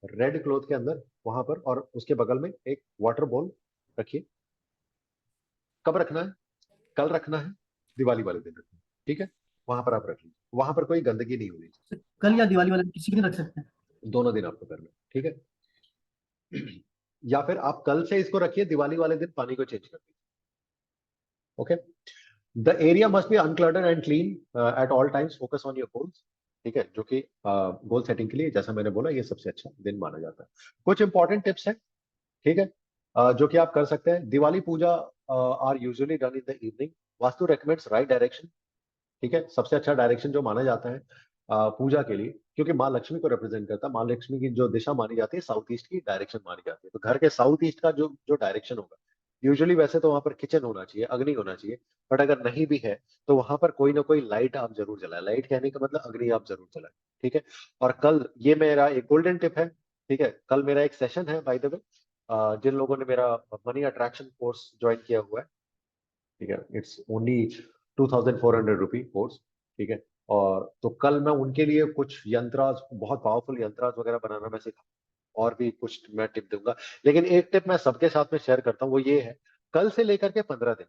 रेड क्लॉथ के अंदर वहां पर, और उसके बगल में एक वाटर बॉल रखिए। कब रखना है? कल रखना है, दिवाली वाले दिन रखना है, ठीक है? वहां पर आप रख लीजिए, वहां पर कोई गंदगी नहीं होनी चाहिए। कल या दिवाली वाले दिन किसी भी दिन रख सकते हैं। दोनों दिन आपको करना है, ठीक है? या फिर आप कल से इसको रखिए, दिवाली वाले दिन पानी को चेंज कर दीजिए। Okay. The area must be uncluttered and clean at all times, focus on your goals, ठीक है? जो कि गोल सेटिंग के लिए, जैसा मैंने बोला, ये सबसे अच्छा दिन माना जाता है। कुछ इंपॉर्टेंट टिप्स हैं, ठीक है, जो कि आप कर सकते हैं। Diwali puja are usually done in the evening. Vastu recommends right direction, ठीक है? सबसे अच्छा डायरेक्शन जो माना जाता है पूजा के लिए, क्योंकि माँ लक्ष्मी को रिप्रेजेंट करता है, माँ लक्ष्मी की जो दिशा मानी जाती है साउथ ईस्ट की डायरेक्शन मानी जाती है। तो घर के साउथ ईस्ट का जो जो डायरेक्शन होगा, यूजुअली वैसे तो वहां पर किचन होना चाहिए, अग्नि होना चाहिए, बट अगर नहीं भी है तो वहां पर कोई ना कोई लाइट आप जरूर जलाएं। लाइट कहने का मतलब अग्नि आप जरूर जलाएं, ठीक है? और कल, ये मेरा एक गोल्डन टिप है, ठीक है? कल मेरा एक सेशन है बाय द वे, जिन लोगों ने मेरा मनी अट्रैक्शन कोर्स ज्वाइन किया हुआ है, ठीक है, इट्स ओनली 2400 रुपी कोर्स, ठीक है? और तो कल मैं उनके लिए कुछ यंत्राज, बहुत पावरफुल यंत्राज वगैरह बनाना मैं सिखा, और भी कुछ मैं टिप दूंगा। लेकिन एक टिप मैं सबके साथ में शेयर करता हूँ, वो ये है, कल से लेकर के 15 दिन,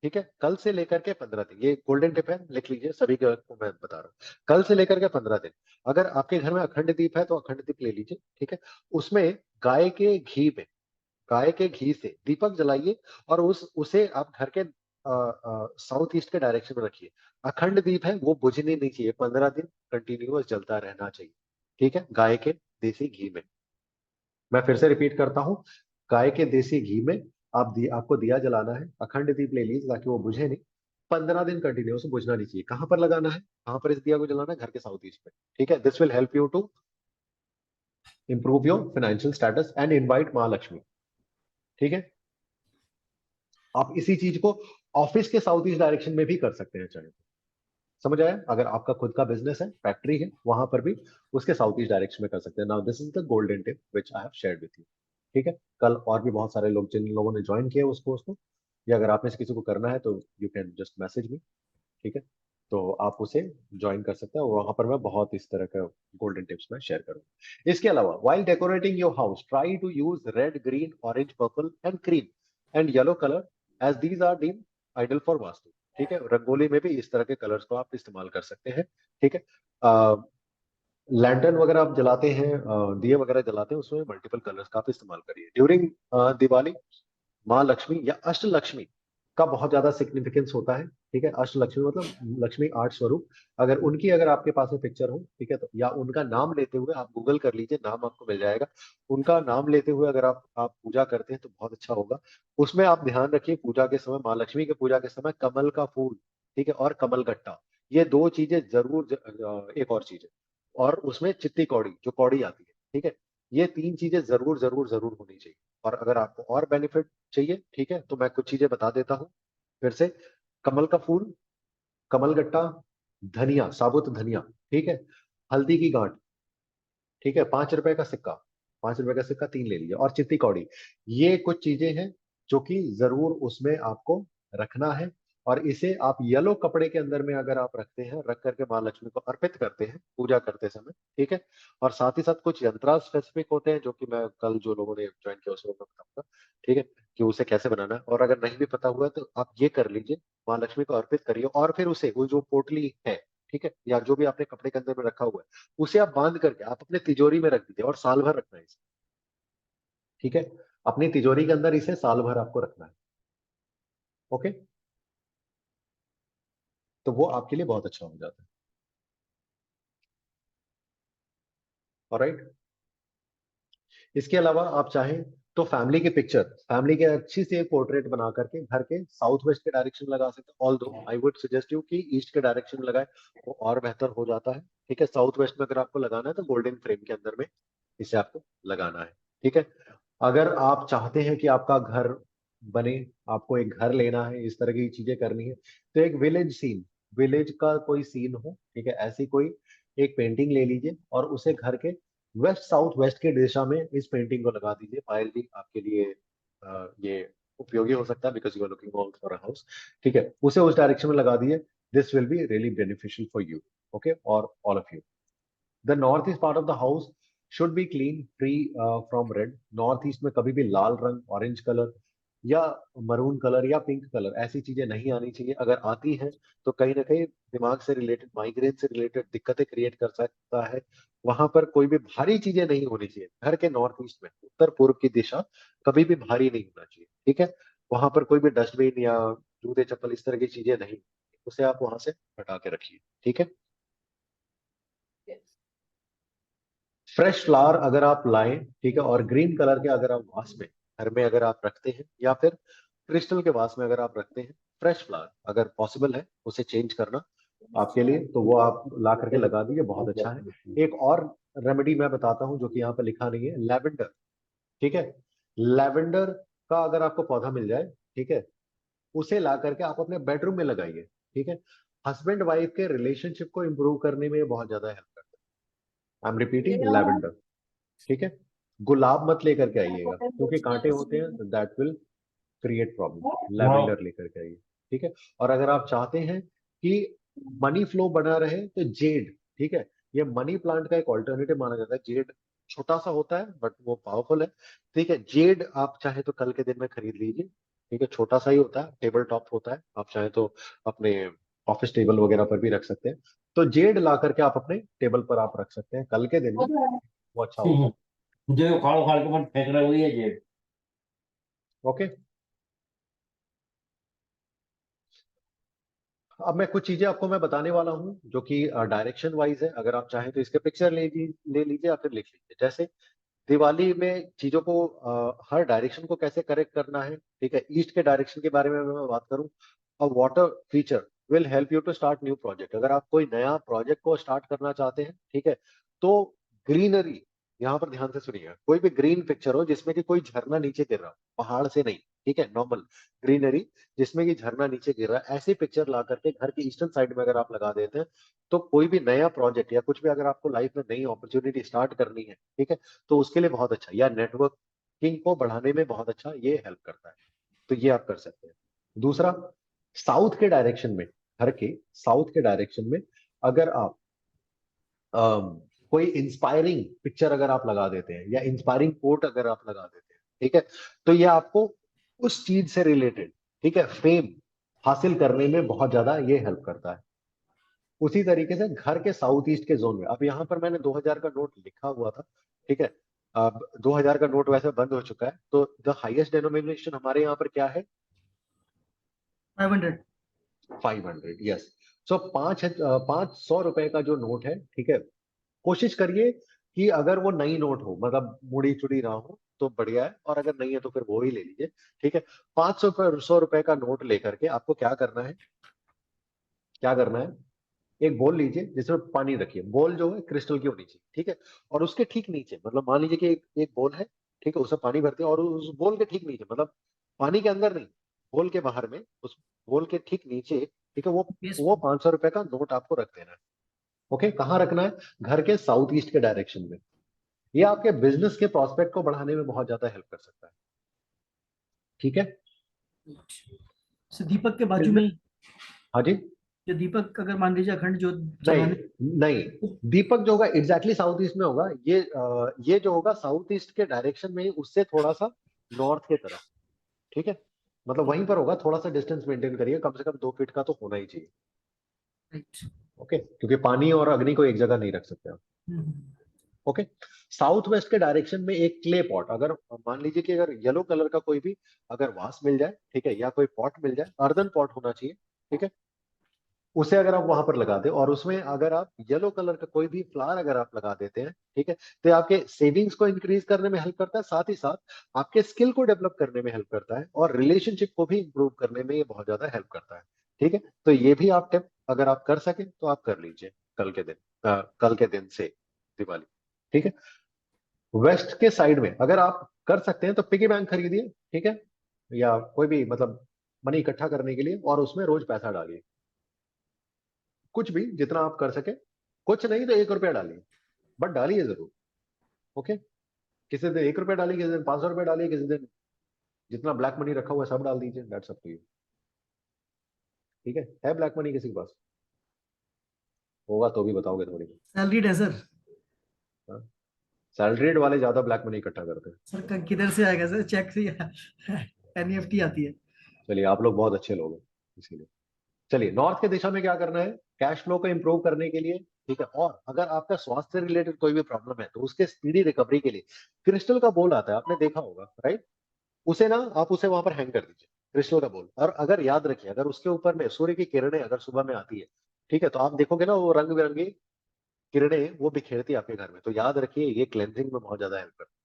ठीक है? कल से लेकर के 15 दिन, ये गोल्डन टिप है, लिख लीजिए, सभी को मैं बता रहा हूँ। कल से लेकर के 15 दिन, अगर आपके घर में अखंड दीप है तो अखंड दीप ले लीजिए, ठीक है? उसमें गाय के घी में, गाय के घी से दीपक जलाइए, और उसे आप घर के साउथ ईस्ट के डायरेक्शन में रखिए। अखंड दीप है वो बुझनी नहीं चाहिए, 15 दिन कंटिन्यूअस जलता रहना चाहिए, ठीक है? गाय के देसी घी में। मैं फिर से रिपीट करता हूँ, गाय के देसी घी में आपको दिया जलाना है, अखंड दीप ले लीजिए ताकि वो बुझे नहीं। 15 दिन कंटिन्यूअस बुझना नहीं चाहिए। कहां पर लगाना है, कहां पर इस दिया को जलाना है? घर के साउथ ईस्ट में, ठीक है? This will help you to improve your financial status and invite Mahalakshmi, ठीक है? आप इसी चीज को ऑफिस के साउथ ईस्ट डायरेक्शन में भी कर सकते हैं चाहे तो। समझ आया? अगर आपका खुद का बिजनेस है, फैक्ट्री है, वहां पर भी उसके साउथ ईस्ट डायरेक्शन में कर सकते हैं। Now this is the golden tip which I have shared with you, ठीक है? कल और भी बहुत सारे लोग, जिन लोगों ने ज्वाइन किया उस कोर्स को, या अगर आप में से किसी को करना है तो you can just message me, ठीक है? तो आप उसे ज्वाइन कर सकते हैं, और वहां पर मैं बहुत इस तरह का गोल्डन टिप्स में शेयर करूंगा। इसके अलावा, while decorating your house, try to use red, green, orange, purple and cream and yellow colour, as these are deemed ideal for Vastu, ठीक है? रंगोली में भी इस तरह के कलर्स को आप इस्तेमाल कर सकते हैं, ठीक है? लैंटर्न वगैरह आप जलाते हैं, दिए वगैरह जलाते हैं, उसमें मल्टीपल कलर्स का आप इस्तेमाल करिए। ड्यूरिंग दिवाली, माँ लक्ष्मी या अष्ट लक्ष्मी का बहुत ज्यादा सिग्निफिकेंस होता है, ठीक है? अष्ट लक्ष्मी मतलब लक्ष्मी आठ स्वरूप। अगर उनकी, अगर आपके पास में पिक्चर हो, ठीक है, तो या उनका नाम लेते हुए आप गूगल कर लीजिए, नाम आपको मिल जाएगा। उनका नाम लेते हुए अगर आप पूजा करते हैं तो बहुत अच्छा होगा। उसमें आप ध्यान रखिए, पूजा के समय, माँ लक्ष्मी के पूजा के समय, कमल का फूल, ठीक है, और कमल गट्टा, ये दो चीजें जरूर एक और चीज है, और उसमें चित्ती कौड़ी, जो कौड़ी आती है, ठीक है? ये तीन चीजें जरूर जरूर जरूर होनी चाहिए। और अगर आपको और बेनिफिट चाहिए, ठीक है, तो मैं कुछ चीजें बता देता हूँ फिर से। कमल का फूल, कमल गट्टा, धनिया, साबुत धनिया, ठीक है, हल्दी की गांठ, ठीक है, 5 रुपए का सिक्का, 5 रुपए का सिक्का 3 ले लीजिए, और चित्ती कौड़ी। ये कुछ चीजें हैं जो कि जरूर उसमें आपको रखना है। और इसे आप येलो कपड़े के अंदर में अगर आप रखते हैं, रख करके माँ लक्ष्मी को अर्पित करते हैं पूजा करते समय, ठीक है? और साथ ही साथ कुछ यंत्रा स्पेसिफिक होते हैं जो कि मैं कल, जो लोगों ने ज्वाइन किया उसमें मैं बताऊंगा, ठीक है, कि उसे कैसे बनाना है। और अगर नहीं भी पता हुआ है तो आप ये कर लीजिए, माँ लक्ष्मी को अर्पित करिए, और फिर उसे, वो जो पोटली है, ठीक है, या जो भी आपने कपड़े के अंदर में रखा हुआ है, उसे आप बांध करके आप अपने तिजोरी में रख दीजिए, और साल भर रखना है इसे, ठीक है? अपनी तिजोरी के अंदर इसे साल भर आपको रखना है, ओके? तो वो आपके लिए बहुत अच्छा हो जाता है। ऑलराइट। इसके अलावा आप चाहें तो फैमिली की पिक्चर, फैमिली के अच्छी सी एक पोर्ट्रेट बना करके घर के साउथ वेस्ट के डायरेक्शन में लगा सकते हैं। Although I would suggest you कि ईस्ट के डायरेक्शन में लगाए, वो और बेहतर हो जाता है, ठीक है? साउथ वेस्ट में अगर आपको लगाना है तो गोल्डन फ्रेम के अंदर में इसे आपको लगाना है, ठीक है? अगर आप चाहते हैं कि आपका घर बने, आपको एक घर लेना है, इस तरह की चीजें करनी है, तो एक विलेज सीन, विलेज का कोई सीन हो, ठीक है, ऐसी कोई एक पेंटिंग ले लीजिए, और उसे घर के वेस्ट साउथ वेस्ट के दिशा में इस पेंटिंग को लगा दीजिए। पायल जी, आपके लिए ये उपयोगी हो सकता है, because you are looking for a house, ठीक है? उसे उस डायरेक्शन में लगा दीजिए। This will be really beneficial for you, okay, और all of you. The north east part of the house, should be clean, free from red. North east में कभी भी लाल रंग, ऑरेंज कलर या मरून कलर या पिंक कलर ऐसी चीजें नहीं आनी चाहिए। अगर आती हैं तो कहीं ना कहीं दिमाग से रिलेटेड, माइग्रेन से रिलेटेड दिक्कतें क्रिएट कर सकता है। वहां पर कोई भी भारी चीजें नहीं होनी चाहिए। घर के नॉर्थ ईस्ट में, उत्तर पूर्व की दिशा कभी भी भारी नहीं होना चाहिए, ठीक है। वहां पर कोई भी डस्टबिन या जूते चप्पल इस तरह की चीजें नहीं, उसे आप वहां से हटा के रखिए, ठीक है। फ्रेश फ्लावर अगर आप लाएं, ठीक है, और ग्रीन कलर के अगर आप वास में, घर में अगर आप रखते हैं, या फिर क्रिस्टल के वास में अगर आप रखते हैं, फ्रेश फ्लावर अगर पॉसिबल है उसे चेंज करना आपके लिए, तो वो आप ला करके लगा दीजिए, बहुत अच्छा है। एक और रेमेडी मैं बताता हूँ जो कि यहाँ पे लिखा नहीं है, लैवेंडर, ठीक है। लैवेंडर का अगर आपको पौधा मिल जाए, ठीक है, उसे ला करके आप अपने बेडरूम में लगाइए, ठीक है। हस्बैंड वाइफ के रिलेशनशिप को इंप्रूव करने में ये बहुत ज्यादा हेल्प करता है। आई एम रिपीटिंग, लैवेंडर, ठीक है। गुलाब मत लेकर के आइएगा क्योंकि कांटे होते हैं, that will create problem. Lavender लेकर के आइए, ठीक है। और अगर आप चाहते हैं कि मनी फ्लो बना रहे तो जेड, ठीक है, ये मनी प्लांट का एक ऑल्टरनेटिव माना जाता है। जेड छोटा सा होता है बट वो पावरफुल है, ठीक है। जेड आप चाहे तो कल के दिन में खरीद लीजिए, ठीक है। छोटा सा ही होता है, टेबल टॉप होता है, आप चाहे तो अपने ऑफिस टेबल वगैरह पर भी रख सकते हैं। तो जेड ला करके आप अपने टेबल पर आप रख सकते हैं कल के दिन में, वो अच्छा होता है। जो उखाड़ उखाड़ के मत फेंक रहे हुई है जेब। ओके, अब मैं कुछ चीजें आपको मैं बताने वाला हूं जो कि डायरेक्शन वाइज है। अगर आप चाहें तो इसके पिक्चर ले लीजिए या फिर लिख लीजिए। जैसे दिवाली में चीजों को हर डायरेक्शन को कैसे करेक्ट करना है, ठीक है। ईस्ट के डायरेक्शन के बारे में मैं बात करूं, a water feature will help you to start new project. अगर आप कोई नया प्रोजेक्ट को स्टार्ट करना चाहते हैं, ठीक है, तो ग्रीनरी, यहाँ पर ध्यान से सुनिए, कोई भी ग्रीन पिक्चर हो जिसमें कि कोई झरना नीचे गिर रहा हो, पहाड़ से नहीं, ठीक है, नॉर्मल ग्रीनरी जिसमें कि झरना नीचे गिर रहा है, ऐसी पिक्चर ला करके घर की ईस्टर्न साइड में अगर आप लगा देते हैं, तो कोई भी नया प्रोजेक्ट या कुछ भी अगर आपको लाइफ में नई अपॉर्चुनिटी स्टार्ट करनी है, ठीक है, तो उसके लिए बहुत अच्छा, या नेटवर्किंग को बढ़ाने में बहुत अच्छा ये हेल्प करता है। तो ये आप कर सकते हैं। दूसरा, साउथ के डायरेक्शन में, घर के साउथ के डायरेक्शन में अगर आप कोई इंस्पायरिंग पिक्चर अगर आप लगा देते हैं या इंस्पायरिंग कोट अगर आप लगा देते हैं, ठीक है, तो ये आपको उस चीज से रिलेटेड, ठीक है, फेम हासिल करने में बहुत ज्यादा ये हेल्प करता है। उसी तरीके से घर के साउथ ईस्ट के जोन में, अब यहाँ पर मैंने 2000 का नोट लिखा हुआ था, ठीक है। अब 2000 का नोट वैसे बंद हो चुका है, तो द हाईएस्ट डेनोमिनेशन हमारे यहाँ पर क्या है? 500। 500, यस। सो 500 रुपए का जो नोट है, ठीक है, कोशिश करिए कि अगर वो नई नोट हो, मतलब मुड़ी चुड़ी ना हो, तो बढ़िया है, और अगर नहीं है तो फिर वो ही ले लीजिए, ठीक है। 500 रुपए का नोट लेकर के आपको क्या करना है, क्या करना है, एक बोल लीजिए जिसमें पानी रखिए। बोल जो है क्रिस्टल की होनी चाहिए, ठीक है। और उसके ठीक नीचे, मतलब मान लीजिए कि एक बोल है, ठीक है, उसमें पानी भरते हैं, और उस बोल के ठीक नीचे, मतलब पानी के अंदर नहीं, बोल के बाहर में, उस बोल के ठीक नीचे, ठीक है, वो 500 रुपए का नोट आपको रख देना है। ओके, कहाँ रखना है? घर के साउथ ईस्ट के डायरेक्शन में। ये आपके बिजनेस के प्रोस्पेक्ट को बढ़ाने में बहुत ज्यादा हेल्प कर सकता है, ठीक है। So, दीपक के बाजू में ही, हाँ जी। जो दीपक अगर मान लीजिए अखंड जो नहीं जलाने, नहीं, दीपक जो होगा एग्जैक्टली साउथ ईस्ट में होगा। ये जो होगा साउथ ईस्ट के डायरेक्शन में ही, उससे थोड़ा सा नॉर्थ के तरफ, ठीक है, मतलब वहीं पर होगा। थोड़ा सा डिस्टेंस मेंटेन करिए, कम से कम 2 फीट का तो होना ही चाहिए, राइट। ओके, क्योंकि पानी और अग्नि को एक जगह नहीं रख सकते आप। हम्म, ओके, साउथ वेस्ट के डायरेक्शन में एक क्ले पॉट, अगर मान लीजिए कि अगर येलो कलर का कोई भी अगर वास मिल जाए, ठीक है, या कोई पॉट मिल जाए, अर्दन पॉट होना चाहिए, ठीक है, उसे अगर आप वहां पर लगा दें, और उसमें अगर आप येलो कलर का कोई भी फ्लावर अगर आप लगा देते हैं, ठीक है, तो ये आपके सेविंग्स को इंक्रीज करने में हेल्प करता है, साथ ही साथ आपके स्किल को डेवलप करने में हेल्प करता है, और रिलेशनशिप को भी इंप्रूव करने में ये बहुत ज्यादा हेल्प करता है, ठीक है। तो ये भी आप टिप अगर आप कर सके तो आप कर लीजिए कल के दिन से दिवाली, ठीक है। वेस्ट के साइड में अगर आप कर सकते हैं तो पिगी बैंक खरीदिए, ठीक है, या कोई भी मतलब मनी इकट्ठा करने के लिए, और उसमें रोज पैसा डालिए, कुछ भी जितना आप कर सके। कुछ नहीं तो 1 रुपया डालिए, बट डालिए जरूर, ओके। किसी दिन 1 रुपया डालिए, किसी दिन 500 रुपये डालिए, किसी दिन जितना ब्लैक मनी रखा हुआ है सब डाल दीजिए, दैट्स अप टू यू, ठीक है ब्लैक मनी किसी के पास? होगा तो भी बताओगे थोड़ी। सैलरीड है सर। हाँ? सैलरीड वाले ज्यादा ब्लैक मनी इकट्ठा करते हैं। सर किधर से आएगा सर, चेक से एनईएफटी आती है। चलिए आप लोग बहुत अच्छे लोग हैं इसीलिए। चलिए नॉर्थ के दिशा में क्या करना है, कैश फ्लो को इंप्रूव करने के लिए, ठीक है। और अगर आपका स्वास्थ्य से रिलेटेड कोई भी प्रॉब्लम है तो उसके स्पीडी रिकवरी के लिए क्रिस्टल का बोल आता है, आपने देखा होगा राइट, उसे ना आप उसे वहां पर हैंग कर दीजिए, क्रिस्टल का बोल। और अगर याद रखिए, अगर उसके ऊपर में सूर्य की किरणें अगर सुबह में आती है, ठीक है, तो आप देखोगे ना वो रंग बिरंगी किरणें वो बिखेरती है आपके घर में, तो याद रखिए ये क्लेंजिंग में बहुत ज्यादा हेल्प करती है,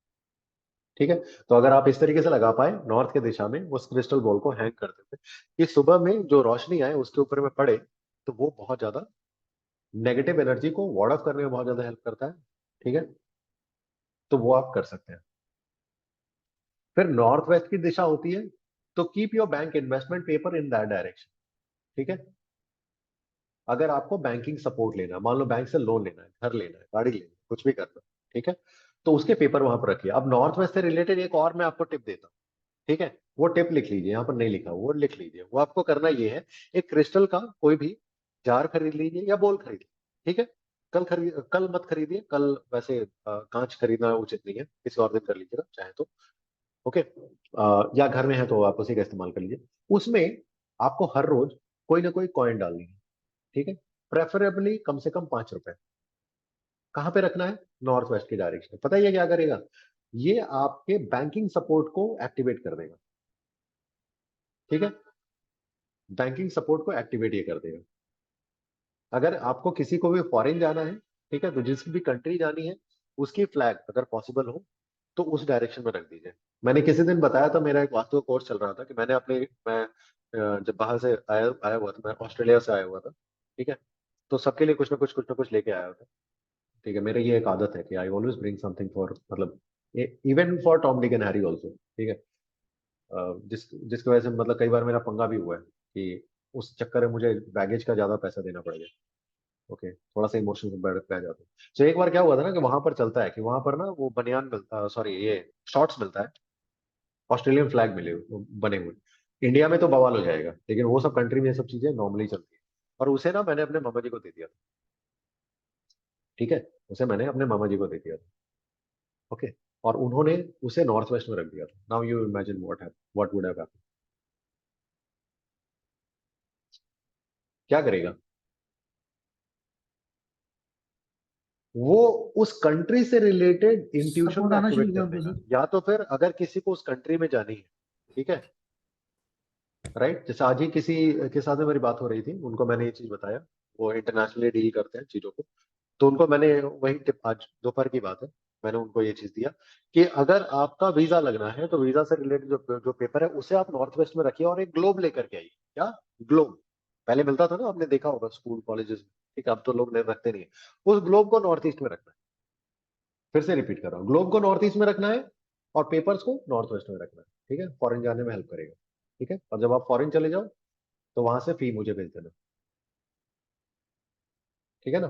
ठीक है। तो अगर आप इस तरीके से लगा पाए नॉर्थ के दिशा में उस क्रिस्टल बॉल को हैंग कर देते कि सुबह में जो रोशनी आए उसके ऊपर में पड़े, तो वो बहुत ज्यादा नेगेटिव एनर्जी को वार्ड ऑफ करने में बहुत ज्यादा हेल्प करता है, ठीक है। तो वो आप कर सकते हैं। फिर नॉर्थ वेस्ट की दिशा होती है, तो keep your bank investment paper in that direction, ठीक है। अगर आपको बैंकिंग सपोर्ट लेना है, मान लो बैंक से लोन लेना है, घर लेना है, गाड़ी लेना है, कुछ भी करना है, ठीक है, तो उसके पेपर वहां पर रखिए। अब नॉर्थ वेस्ट से रिलेटेड एक और मैं आपको टिप देता हूँ, ठीक है, वो टिप लिख लीजिए, यहाँ पर नहीं लिखा, वो लिख लीजिए। वो आपको करना ये है, एक क्रिस्टल का कोई भी जार खरीद लीजिए या बोल खरीद लीजिए, ठीक है। कल मत खरीदिए, कल वैसे कांच खरीदना उचित नहीं है, किसी और दिन कर लीजिएगा चाहे तो, ओके। या घर में है तो आप उसी का इस्तेमाल कर लीजिए। उसमें आपको हर रोज कोई ना कोई कॉइन डालनी है, ठीक है, प्रेफरेबली कम से कम 5 रुपए। कहाँ पे रखना है, नॉर्थ वेस्ट की डायरेक्शन में। पता है ये क्या करेगा, ये आपके बैंकिंग सपोर्ट को एक्टिवेट कर देगा, ठीक है, बैंकिंग सपोर्ट को एक्टिवेट ये कर देगा। अगर आपको किसी को भी फॉरेन जाना है, ठीक है, तो जिसकी भी कंट्री जानी है उसकी फ्लैग अगर पॉसिबल हो तो उस डायरेक्शन में रख दीजिए। मैंने किसी दिन बताया था, मेरा एक वास्तु कोर्स चल रहा था कि मैं जब बाहर से आया आया हुआ था, मैं ऑस्ट्रेलिया से आया हुआ था, ठीक है, तो सबके लिए कुछ ना कुछ लेके आया था, ठीक है। मेरी ये एक आदत है कि I always bring something for, मतलब even for Tom Dick and Harry also, ठीक है। जिसकी वजह से मतलब कई बार मेरा पंगा भी हुआ है कि उस चक्कर में मुझे बैगेज का ज्यादा पैसा देना पड़ गया, ओके, थोड़ा सा इमोशनल बह जाता है। तो एक बार क्या हुआ था ना कि वहां पर चलता है कि वहां पर ना वो बनियान मिलता, सॉरी ये शॉर्ट्स मिलता है, ऑस्ट्रेलियन फ्लैग मिले वो बने हुए। इंडिया में तो बवाल हो जाएगा, लेकिन वो सब कंट्री में ये सब चीजें नॉर्मली चलती है। और उसे ना मैंने अपने मामा जी को दे दिया था, ठीक है, उसे मैंने अपने मामा जी को दे दिया था, ओके। और उन्होंने उसे नॉर्थ वेस्ट में रख दिया था। Now you imagine what would have happened. क्या करेगा वो, उस कंट्री से रिलेटेड इंट्यूशन सपोर्ट को आना शुरू एक्टिवेट किया कर उनको देगा। सर। या तो फिर अगर किसी को उस कंट्री में जानी है, ठीक है, राइट, जैसे आज ही किसी के साथ में मेरी बात हो रही थी, उनको मैंने ये चीज बताया, वो इंटरनेशनली डील करते हैं चीजों को, तो उनको मैंने वही टिप, आज दोपहर की बात है, मैंने उनको ये चीज दिया कि अगर आपका वीजा लगना है तो वीजा से रिलेटेड जो जो पेपर है उसे आप नॉर्थ वेस्ट में रखिए और एक ग्लोब लेकर के आइए। क्या ग्लोब, पहले मिलता था ना, आपने देखा होगा स्कूल कॉलेजेस में, ठीक है, अब तो लोग रखते नहीं है। उस ग्लोब को नॉर्थ ईस्ट में रखना है, फिर से रिपीट कर रहा हूँ, ग्लोब को नॉर्थ ईस्ट में रखना है और पेपर्स को नॉर्थ वेस्ट में रखना है, ठीक है, फॉरेन जाने में हेल्प करेगा, ठीक है। और जब आप फॉरेन चले जाओ तो वहां से फी मुझे भेज देना, ठीक है ना।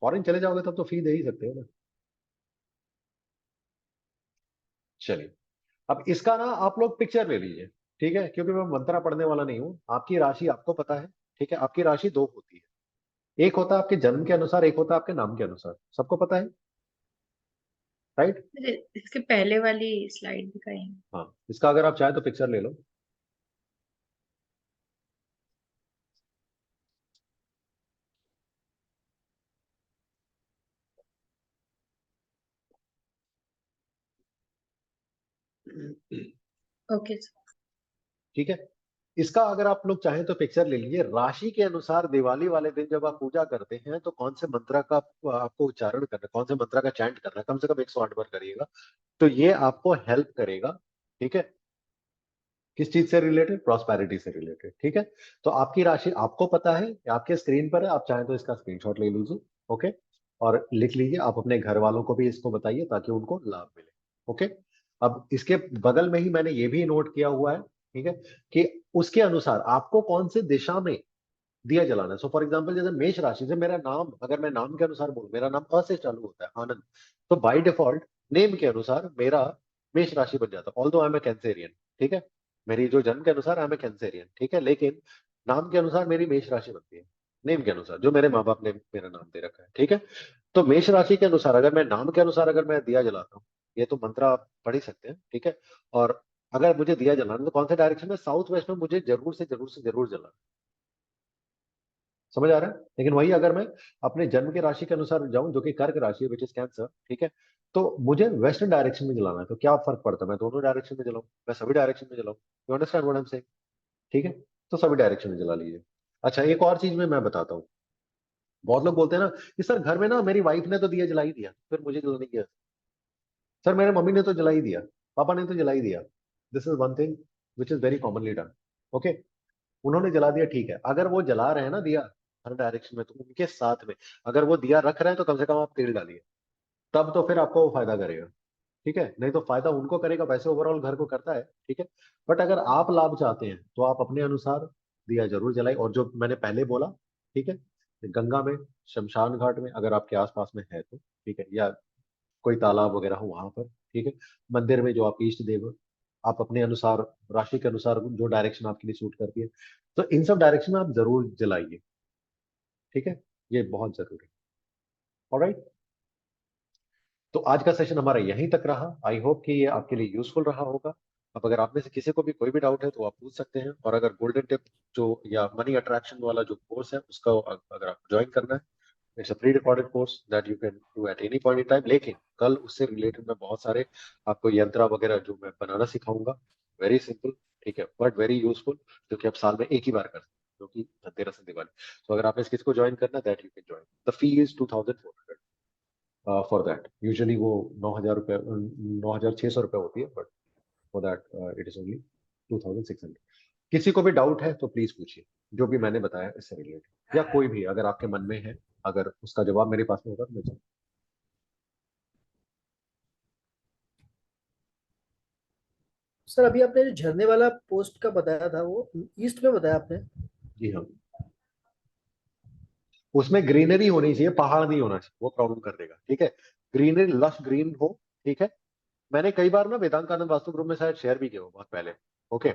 फॉरेन चले जाओगे तब तो फी दे ही सकते हो ना। चलिए, अब इसका ना आप लोग पिक्चर ले लीजिए, ठीक है, क्योंकि मैं मंत्रा पढ़ने वाला नहीं हूं। आपकी राशि आपको पता है, ठीक है, आपकी राशि दो होती है, एक होता है आपके जन्म के अनुसार, एक होता है आपके नाम के अनुसार, सबको पता है, राइट। इसके पहले वाली स्लाइड दिखाई। हाँ, इसका अगर आप चाहे तो पिक्चर ले लो। ओके ठीक है, इसका अगर आप लोग चाहें तो पिक्चर ले लीजिए। राशि के अनुसार दिवाली वाले दिन जब आप पूजा करते हैं तो कौन से मंत्र का आपको उच्चारण करना है, कौन से मंत्र का चैंट करना है, कम से कम 108 बार करिएगा, तो ये आपको हेल्प करेगा, ठीक है। किस चीज से रिलेटेड, प्रॉस्पेरिटी से रिलेटेड, ठीक है। तो आपकी राशि आपको पता है, आपके स्क्रीन पर है, आप चाहें तो इसका स्क्रीनशॉट ले लीजिए, ओके, और लिख लीजिए। आप अपने घर वालों को भी इसको बताइए ताकि उनको लाभ मिले, ओके। अब इसके बगल में ही मैंने ये भी नोट किया हुआ है, ठीक है, कि उसके अनुसार आपको कौन से दिशा में दिया जलाना है। सो फॉर एग्जाम्पल जैसे मेष राशि से मेरा नाम, अगर मैं नाम के अनुसार बोलूं, मेरा नाम अ से चालू होता है, आनंद, तो बाय डिफॉल्ट नेम के अनुसार मेरा मेष राशि बन जाता है, although I am a Cancerian, ठीक है। मेरी जो जन्म के अनुसार आई एम ए कैंसेरियन, ठीक है, लेकिन नाम के अनुसार मेरी मेष राशि बनती है। नेम के अनुसार, जो मेरे माँ बाप ने मेरा नाम दे रखा है, ठीक है। तो मेष राशि के अनुसार अगर मैं नाम के अनुसार अगर मैं दिया जलाता हूँ, ये तो मंत्र आप पढ़ ही सकते हैं, ठीक है। और अगर मुझे दिया जलाना है तो कौन से डायरेक्शन में, साउथ वेस्ट में मुझे जरूर से जरूर से जरूर जलाना, समझ आ रहा है। लेकिन वही अगर मैं अपने जन्म के राशि के अनुसार जाऊं जो कि कर्क राशि है, विच इज कैंसर, ठीक है, तो मुझे वेस्टर्न डायरेक्शन में जलाना है। तो क्या फर्क पड़ता है, मैं दोनों डायरेक्शन में जलाऊं, मैं सभी डायरेक्शन में जलाऊं, you understand what I am saying, ठीक है। तो सभी डायरेक्शन में जला लीजिए। अच्छा, एक और चीज में मैं बताता हूँ, बहुत लोग बोलते हैं ना कि सर घर में ना मेरी वाइफ ने तो दिया जला ही दिया, फिर मुझे जलाने की, सर मेरे मम्मी ने तो जला ही दिया, पापा ने तो जला ही दिया। This is one thing which is very commonly done, okay. उन्होंने जला दिया, ठीक है, अगर वो जला रहे हैं ना दिया हर डायरेक्शन में, तो उनके साथ में अगर वो दिया रख रहे हैं तो कम से कम आप तेल डालिए, तब तो फिर आपको वो फायदा करेगा, ठीक है। नहीं तो फायदा उनको करेगा, वैसे ओवरऑल घर को करता है, ठीक है। बट अगर आप लाभ चाहते हैं तो आप अपने अनुसार दिया जरूर जलाए। और जो मैंने पहले बोला, ठीक है, गंगा में, शमशान घाट में अगर आपके आसपास में है तो, ठीक है, या कोई तालाब वगैरह हो वहां पर, ठीक है, मंदिर में जो आप इष्ट देव, आप अपने अनुसार, राशि के अनुसार जो डायरेक्शन आपके लिए सूट करती है, तो इन सब डायरेक्शन में आप जरूर जलाइए, ठीक है, ये बहुत जरूरी है। ऑलराइट, तो आज का सेशन हमारा यहीं तक रहा। आई होप कि ये आपके लिए यूजफुल रहा होगा। अब अगर आप में से किसी को भी कोई भी डाउट है तो आप पूछ सकते हैं। और अगर गोल्डन टिप जो या मनी अट्रैक्शन वाला जो कोर्स है उसका अगर आप ज्वाइन करना है, it's a pre recorded course that you can do at any point in time. लेकिन कल उससे रिलेटेड मैं बहुत सारे आपको यंत्र वगैरह जो मैं बनाना सिखाऊंगा, वेरी सिंपल, ठीक है, बट वेरी यूजफुल, जो कि आप साल में एक ही बार कर सकते हैं, जो कि धनतेरस से दिवाली। तो अगर आपने किसी को ज्वाइन करना that you can join. The fee is 2400 for that. Usually वो 9,000 रुपये, 9,600 रुपये होती है, but for that it is only 2,600। किसी को भी डाउट है तो प्लीज पूछिए, जो भी मैंने बताया इससे रिलेटेड, या कोई भी अगर आपके मन में है, अगर उसका जवाब मेरे पास में होगा तो मैं जरूर। सर अभी आपने जो झरने वाला पोस्ट का बताया था वो ईस्ट में बताया आपने। जी हाँ, उसमें ग्रीनरी होनी चाहिए, पहाड़ नहीं होना चाहिए, वो प्रॉब्लम कर देगा, ठीक है। ग्रीनरी, लश ग्रीन हो, ठीक है। मैंने कई बार ना वेदांत आनंद वास्तु ग्रुप में शायद शेयर भी किया हो बहुत पहले, ओके।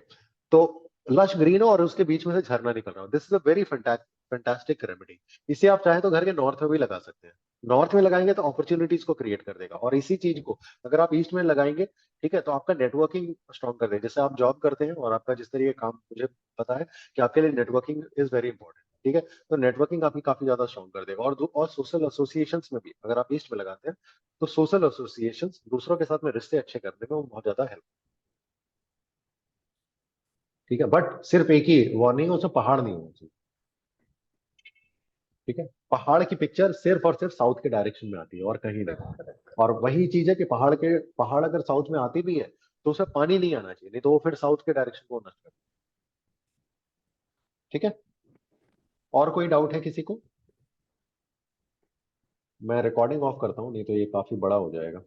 तो लश ग्रीन हो और उसके बीच में से झरना निकल रहा हो, this is a very fantastic remedy. इसे आप चाहे तो घर के नॉर्थ में भी लगा सकते हैं। नॉर्थ में लगाएंगे तो अपॉर्चुनिटीज को क्रिएट कर देगा, और इसी चीज को अगर आप ईस्ट में लगाएंगे, ठीक है, तो आपका नेटवर्किंग स्ट्रॉन्ग कर देगा। जैसे आप जॉब करते हैं और आपका जिस तरीके का काम मुझे पता है कि आपके लिए नेटवर्किंग इज वेरी इंपॉर्टेंट, ठीक है, तो नेटवर्किंग आपकी काफी ज्यादा स्ट्रॉन्ग कर देगा। और सोशल एसोसिएशंस में भी अगर आप ईस्ट में लगाते हैं तो सोशल एसोसिएशन दूसरों के साथ में रिश्ते अच्छे करने में वो बहुत ज्यादा हेल्प, ठीक है। बट सिर्फ एक ही वार्निंग है, उसमें पहाड़ नहीं होना चाहिए, ठीक है। पहाड़ की पिक्चर सिर्फ और सिर्फ साउथ के डायरेक्शन में आती है और कहीं नहीं। और वही चीज है कि पहाड़ अगर साउथ में आती भी है तो उसमें पानी नहीं आना चाहिए, नहीं तो वो फिर साउथ के डायरेक्शन को नष्ट कर, ठीक है। और कोई डाउट है किसी को? मैं रिकॉर्डिंग ऑफ करता हूँ, नहीं तो ये काफी बड़ा हो जाएगा।